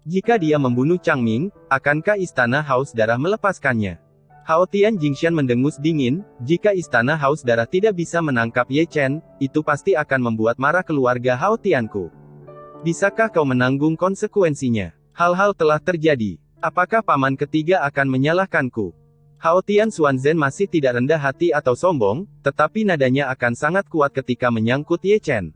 Jika dia membunuh Changming, akankah Istana Haus Darah melepaskannya? Hao Tian Jingshan mendengus dingin, jika Istana Haus Darah tidak bisa menangkap Ye Chen, itu pasti akan membuat marah keluarga Hao Tianku. Bisakah kau menanggung konsekuensinya? Hal-hal telah terjadi. Apakah paman ketiga akan menyalahkanku? Hao Tian Xuanzhen masih tidak rendah hati atau sombong, tetapi nadanya akan sangat kuat ketika menyangkut Ye Chen.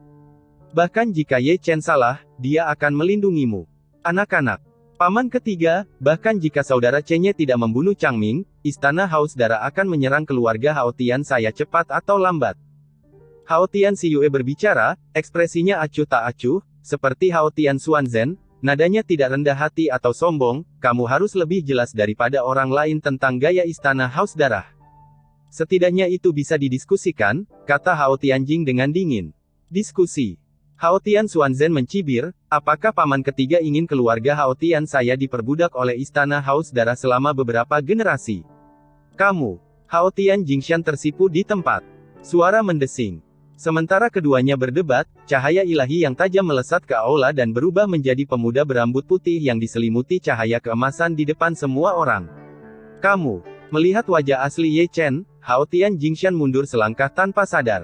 Bahkan jika Ye Chen salah, dia akan melindungimu. Anak-anak, paman ketiga, bahkan jika saudara Chen-nya tidak membunuh Changming, Istana Haus Darah akan menyerang keluarga Hao Tian saya cepat atau lambat. Hao Tian Xiyue berbicara, ekspresinya acuh tak acuh, seperti Hao Tian Xuanzhen, nadanya tidak rendah hati atau sombong, kamu harus lebih jelas daripada orang lain tentang gaya Istana Haus Darah. Setidaknya itu bisa didiskusikan, kata Hao Tianjing dengan dingin. Diskusi. Hao Tian Xuanzhen mencibir, apakah paman ketiga ingin keluarga Hao Tian saya diperbudak oleh Istana Haus Darah selama beberapa generasi? Kamu. Hao Tian Jingshan tersipu di tempat. Suara mendesing. Sementara keduanya berdebat, cahaya ilahi yang tajam melesat ke aula dan berubah menjadi pemuda berambut putih yang diselimuti cahaya keemasan di depan semua orang. Kamu. Melihat wajah asli Ye Chen, Hao Tian Jingshan mundur selangkah tanpa sadar.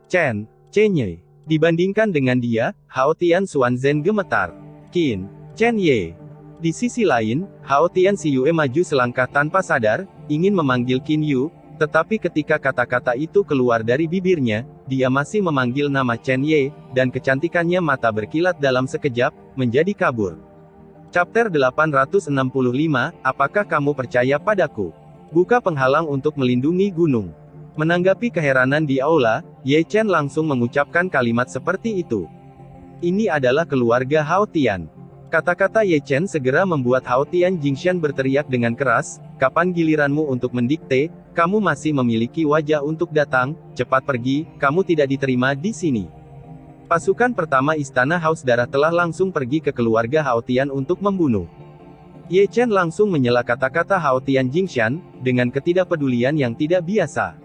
Chen-Ye. Dibandingkan dengan dia, Hao Tian Xuanzhen gemetar. Chen-Ye. Di sisi lain, Hao Tian Xiyue maju selangkah tanpa sadar, ingin memanggil Qin Yu, tetapi ketika kata-kata itu keluar dari bibirnya, dia masih memanggil nama Chen-Ye, dan kecantikannya mata berkilat dalam sekejap, menjadi kabur. Chapter 865, apakah kamu percaya padaku? Buka penghalang untuk melindungi gunung. Menanggapi keheranan di aula, Ye Chen langsung mengucapkan kalimat seperti itu. Ini adalah keluarga Hao Tian. Kata-kata Ye Chen segera membuat Hao Tian Jingshan berteriak dengan keras, kapan giliranmu untuk mendikte, kamu masih memiliki wajah untuk datang, cepat pergi, kamu tidak diterima di sini. Pasukan pertama Istana Haus Darah telah langsung pergi ke keluarga Hao Tian untuk membunuh. Ye Chen langsung menyela kata-kata Hao Tian Jingshan, dengan ketidakpedulian yang tidak biasa.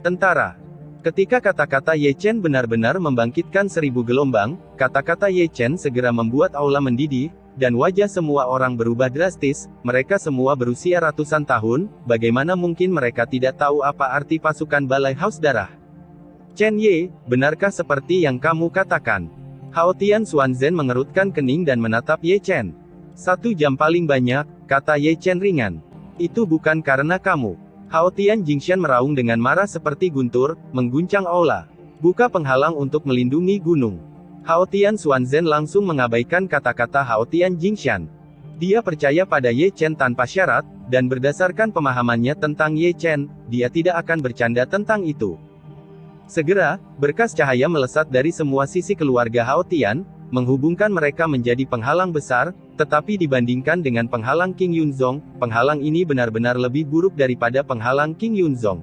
Tentara. Ketika kata-kata Ye Chen benar-benar membangkitkan 1000 gelombang, kata-kata Ye Chen segera membuat aula mendidih, dan wajah semua orang berubah drastis, mereka semua berusia ratusan tahun, bagaimana mungkin mereka tidak tahu apa arti pasukan Balai Haus Darah? Chen-Ye, benarkah seperti yang kamu katakan? Hao Tian Xuanzhen mengerutkan kening dan menatap Ye Chen. 1 jam paling banyak, kata Ye Chen ringan. Itu bukan karena kamu. Hao Tian Jingshan meraung dengan marah seperti guntur, mengguncang aula. Buka penghalang untuk melindungi gunung. Hao Tian Xuanzhen langsung mengabaikan kata-kata Hao Tian Jingshan. Dia percaya pada Ye Chen tanpa syarat, dan berdasarkan pemahamannya tentang Ye Chen, dia tidak akan bercanda tentang itu. Segera, berkas cahaya melesat dari semua sisi keluarga Hao Tian, menghubungkan mereka menjadi penghalang besar, tetapi dibandingkan dengan penghalang King Yunzong, penghalang ini benar-benar lebih buruk daripada penghalang King Yunzong.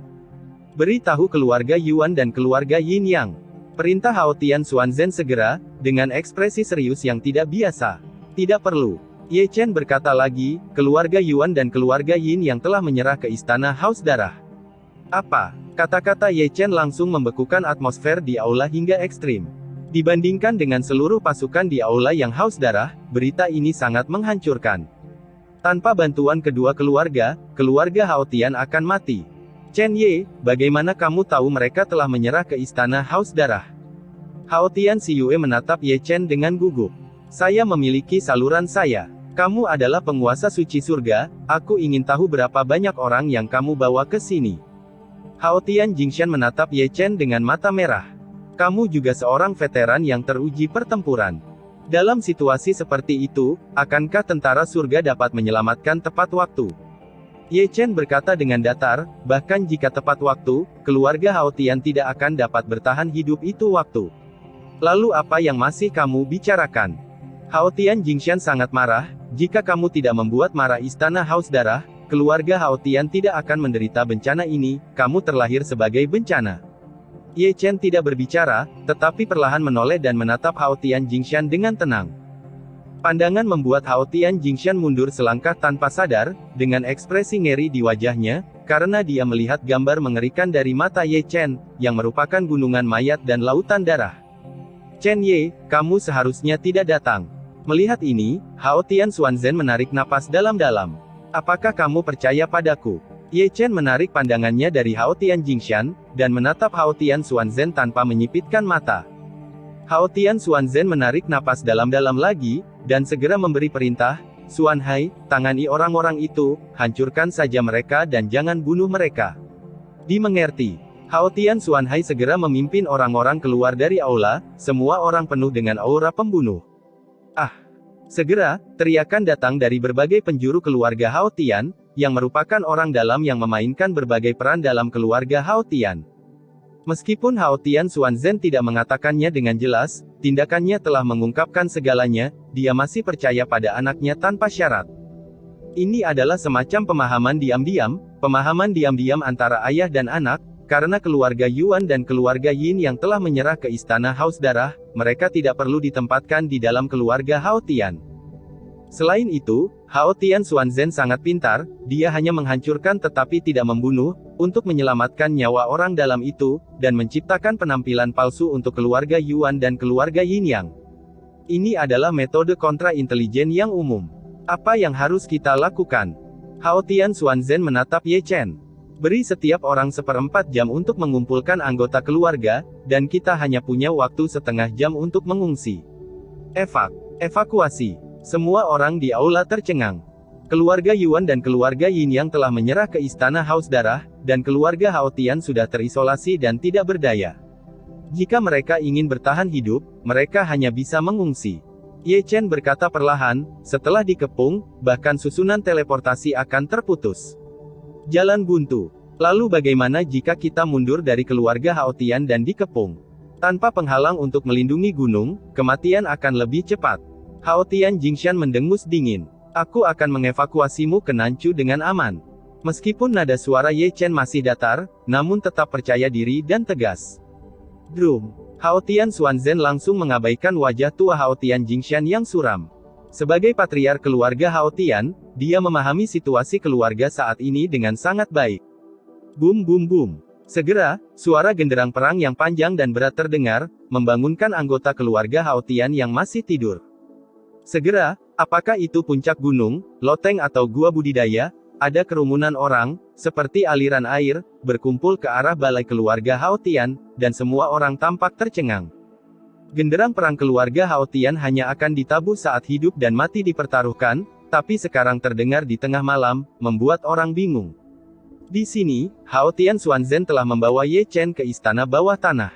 Beritahu keluarga Yuan dan keluarga Yin Yang. Perintah Hao Tian Xuanzhen segera, dengan ekspresi serius yang tidak biasa. Tidak perlu. Ye Chen berkata lagi, keluarga Yuan dan keluarga Yin yang telah menyerah ke istana Haus Darah. Apa? Kata-kata Ye Chen langsung membekukan atmosfer di aula hingga ekstrim. Dibandingkan dengan seluruh pasukan di aula yang haus darah, berita ini sangat menghancurkan. Tanpa bantuan kedua keluarga Hao Tian akan mati. Chen Ye, bagaimana kamu tahu mereka telah menyerah ke istana haus darah? Hao Tian Xiyue menatap Ye Chen dengan gugup. Saya memiliki saluran saya. Kamu adalah penguasa suci surga, aku ingin tahu berapa banyak orang yang kamu bawa ke sini. Hao Tian Jingshan menatap Ye Chen dengan mata merah. Kamu juga seorang veteran yang teruji pertempuran. Dalam situasi seperti itu, akankah tentara surga dapat menyelamatkan tepat waktu? Ye Chen berkata dengan datar, bahkan jika tepat waktu, keluarga Hao Tian tidak akan dapat bertahan hidup itu waktu. Lalu apa yang masih kamu bicarakan? Hao Tian Jingshan sangat marah, jika kamu tidak membuat marah istana Haus Darah, keluarga Hao Tian tidak akan menderita bencana ini, kamu terlahir sebagai bencana. Ye Chen tidak berbicara, tetapi perlahan menoleh dan menatap Hao Tian Jingshan dengan tenang. Pandangan membuat Hao Tian Jingshan mundur selangkah tanpa sadar, dengan ekspresi ngeri di wajahnya, karena dia melihat gambar mengerikan dari mata Ye Chen, yang merupakan gunungan mayat dan lautan darah. Chen Ye, kamu seharusnya tidak datang. Melihat ini, Hao Tian Xuanzhen menarik napas dalam-dalam. Apakah kamu percaya padaku? Ye Chen menarik pandangannya dari Hao Tian Jingshan, dan menatap Hao Tian Xuanzhen tanpa menyipitkan mata. Hao Tian Xuanzhen menarik napas dalam-dalam lagi, dan segera memberi perintah, Xuanhai, tangani orang-orang itu, hancurkan saja mereka dan jangan bunuh mereka. Dimengerti. Hao Tian Xuanhai segera memimpin orang-orang keluar dari aula, semua orang penuh dengan aura pembunuh. Segera, teriakan datang dari berbagai penjuru keluarga Hao Tian, yang merupakan orang dalam yang memainkan berbagai peran dalam keluarga Hao Tian. Meskipun Hao Tian Xuanzhen tidak mengatakannya dengan jelas, tindakannya telah mengungkapkan segalanya, dia masih percaya pada anaknya tanpa syarat. Ini adalah semacam pemahaman diam-diam antara ayah dan anak, karena keluarga Yuan dan keluarga Yin yang telah menyerah ke istana Haus Darah, mereka tidak perlu ditempatkan di dalam keluarga Hao Tian. Selain itu, Hao Tian Xuanzhen sangat pintar, dia hanya menghancurkan tetapi tidak membunuh, untuk menyelamatkan nyawa orang dalam itu, dan menciptakan penampilan palsu untuk keluarga Yuan dan keluarga Yin Yang. Ini adalah metode kontra-intelijen yang umum. Apa yang harus kita lakukan? Hao Tian Xuanzhen menatap Ye Chen. Beri setiap orang 1/4 jam untuk mengumpulkan anggota keluarga, dan kita hanya punya waktu setengah jam untuk mengungsi. Evakuasi. Semua orang di aula tercengang. Keluarga Yuan dan keluarga Yin Yang telah menyerah ke istana Haus Darah, dan keluarga Hao Tian sudah terisolasi dan tidak berdaya. Jika mereka ingin bertahan hidup, mereka hanya bisa mengungsi. Ye Chen berkata perlahan, setelah dikepung, bahkan susunan teleportasi akan terputus. Jalan buntu. Lalu bagaimana jika kita mundur dari keluarga Hao Tian dan dikepung? Tanpa penghalang untuk melindungi gunung, kematian akan lebih cepat. Hao Tian Jingshan mendengus dingin. Aku akan mengevakuasimu ke Nanchu dengan aman. Meskipun nada suara Ye Chen masih datar, namun tetap percaya diri dan tegas. Drum. Hao Tian Xuanzhen langsung mengabaikan wajah tua Hao Tian Jingshan yang suram. Sebagai patriark keluarga Hao Tian, dia memahami situasi keluarga saat ini dengan sangat baik. Bum bum bum. Segera, suara genderang perang yang panjang dan berat terdengar, membangunkan anggota keluarga Hao Tian yang masih tidur. Segera, apakah itu puncak gunung, loteng atau gua budidaya? Ada kerumunan orang, seperti aliran air, berkumpul ke arah balai keluarga Hao Tian, dan semua orang tampak tercengang. Genderang perang keluarga Hao Tian hanya akan ditabuh saat hidup dan mati dipertaruhkan, tapi sekarang terdengar di tengah malam, membuat orang bingung. Di sini, Hao Tian Xuanzhen telah membawa Ye Chen ke istana bawah tanah.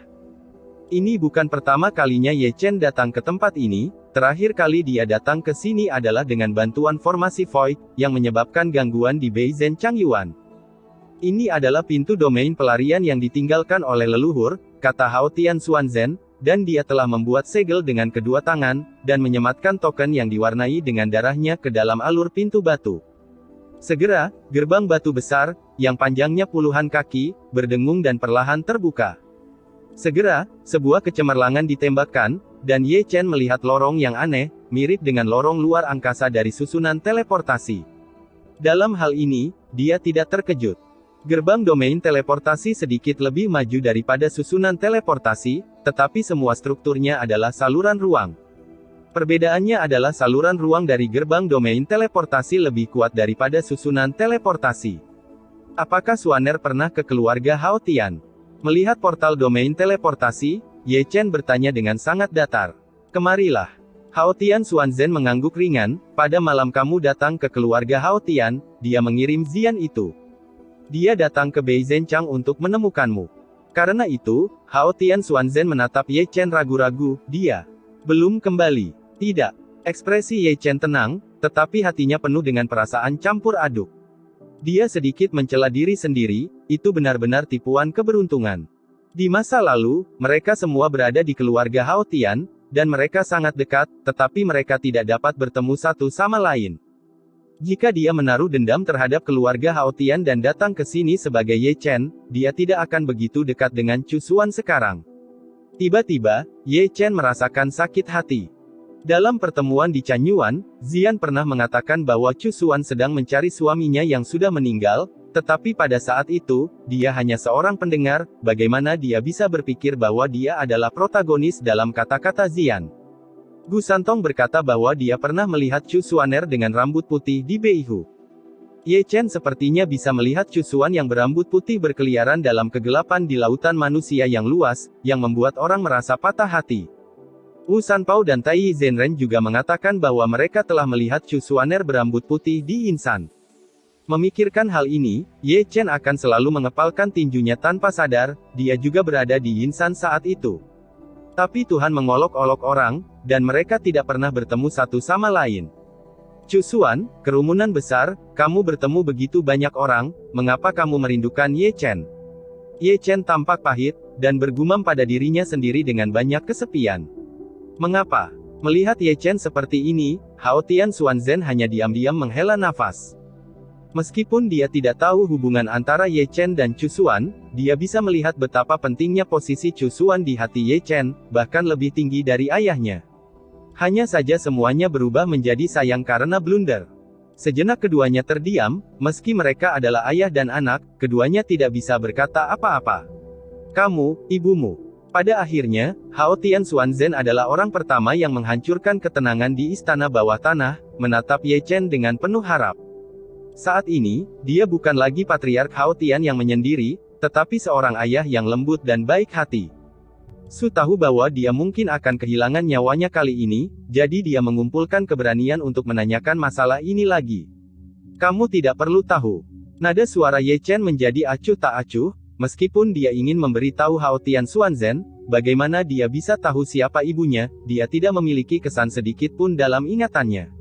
Ini bukan pertama kalinya Ye Chen datang ke tempat ini, terakhir kali dia datang ke sini adalah dengan bantuan formasi Void, yang menyebabkan gangguan di Beizhen Changyuan. Ini adalah pintu domain pelarian yang ditinggalkan oleh leluhur, kata Hao Tian Xuanzhen, dan dia telah membuat segel dengan kedua tangan, dan menyematkan token yang diwarnai dengan darahnya ke dalam alur pintu batu. Segera, gerbang batu besar, yang panjangnya puluhan kaki, berdengung dan perlahan terbuka. Segera, sebuah kecemerlangan ditembakkan, dan Ye Chen melihat lorong yang aneh, mirip dengan lorong luar angkasa dari susunan teleportasi. Dalam hal ini, dia tidak terkejut. Gerbang domain teleportasi sedikit lebih maju daripada susunan teleportasi, tetapi semua strukturnya adalah saluran ruang. Perbedaannya adalah saluran ruang dari gerbang domain teleportasi lebih kuat daripada susunan teleportasi. Apakah Xuaner pernah ke keluarga Hao Tian? Melihat portal domain teleportasi, Ye Chen bertanya dengan sangat datar. Kemarilah. Hao Tian Xuanzhen mengangguk ringan, pada malam kamu datang ke keluarga Hao Tian, dia mengirim Zian itu. Dia datang ke Beizhen Chang untuk menemukanmu. Karena itu, Hao Tian Xuanzhen menatap Ye Chen ragu-ragu, dia belum kembali. Tidak. Ekspresi Ye Chen tenang, tetapi hatinya penuh dengan perasaan campur aduk. Dia sedikit mencela diri sendiri, itu benar-benar tipuan keberuntungan. Di masa lalu, mereka semua berada di keluarga Hao Tian, dan mereka sangat dekat, tetapi mereka tidak dapat bertemu satu sama lain. Jika dia menaruh dendam terhadap keluarga Hao Tian dan datang ke sini sebagai Ye Chen, dia tidak akan begitu dekat dengan Chu Xuan sekarang. Tiba-tiba, Ye Chen merasakan sakit hati. Dalam pertemuan di Chanyuan, Zian pernah mengatakan bahwa Chu Xuan sedang mencari suaminya yang sudah meninggal, tetapi pada saat itu, dia hanya seorang pendengar, bagaimana dia bisa berpikir bahwa dia adalah protagonis dalam kata-kata Zian. Gu Santong berkata bahwa dia pernah melihat Chu Xuaner dengan rambut putih di Beihu. Ye Chen sepertinya bisa melihat Chu Xuan yang berambut putih berkeliaran dalam kegelapan di lautan manusia yang luas, yang membuat orang merasa patah hati. Wu Sanpao dan Tai Zhenren juga mengatakan bahwa mereka telah melihat Chu Xuaner berambut putih di Yinsan. Memikirkan hal ini, Ye Chen akan selalu mengepalkan tinjunya tanpa sadar, dia juga berada di Yinsan saat itu. Tapi Tuhan mengolok-olok orang, dan mereka tidak pernah bertemu satu sama lain. Chu Xuan, kerumunan besar, kamu bertemu begitu banyak orang, mengapa kamu merindukan Ye Chen? Ye Chen tampak pahit, dan bergumam pada dirinya sendiri dengan banyak kesepian. Mengapa? Melihat Ye Chen seperti ini, Hao Tian Xuanzhen hanya diam-diam menghela nafas. Meskipun dia tidak tahu hubungan antara Ye Chen dan Chu Xuan, dia bisa melihat betapa pentingnya posisi Chu Xuan di hati Ye Chen, bahkan lebih tinggi dari ayahnya. Hanya saja semuanya berubah menjadi sayang karena blunder. Sejenak keduanya terdiam, meski mereka adalah ayah dan anak, keduanya tidak bisa berkata apa-apa. Kamu, ibumu. Pada akhirnya, Hao Tian Xuanzhen adalah orang pertama yang menghancurkan ketenangan di istana bawah tanah, menatap Ye Chen dengan penuh harap. Saat ini, dia bukan lagi patriark Hao Tian yang menyendiri, tetapi seorang ayah yang lembut dan baik hati. Su tahu bahwa dia mungkin akan kehilangan nyawanya kali ini, jadi dia mengumpulkan keberanian untuk menanyakan masalah ini lagi. Kamu tidak perlu tahu. Nada suara Ye Chen menjadi acuh tak acuh, meskipun dia ingin memberitahu Hao Tian Xuanzhen, bagaimana dia bisa tahu siapa ibunya, dia tidak memiliki kesan sedikit pun dalam ingatannya.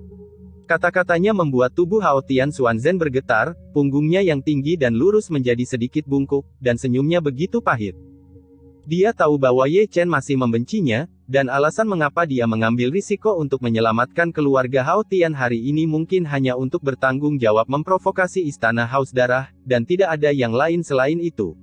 Kata-katanya membuat tubuh Hao Tian Xuanzhen bergetar, punggungnya yang tinggi dan lurus menjadi sedikit bungkuk, dan senyumnya begitu pahit. Dia tahu bahwa Ye Chen masih membencinya, dan alasan mengapa dia mengambil risiko untuk menyelamatkan keluarga Hao Tian hari ini mungkin hanya untuk bertanggung jawab memprovokasi istana Haus Darah, dan tidak ada yang lain selain itu.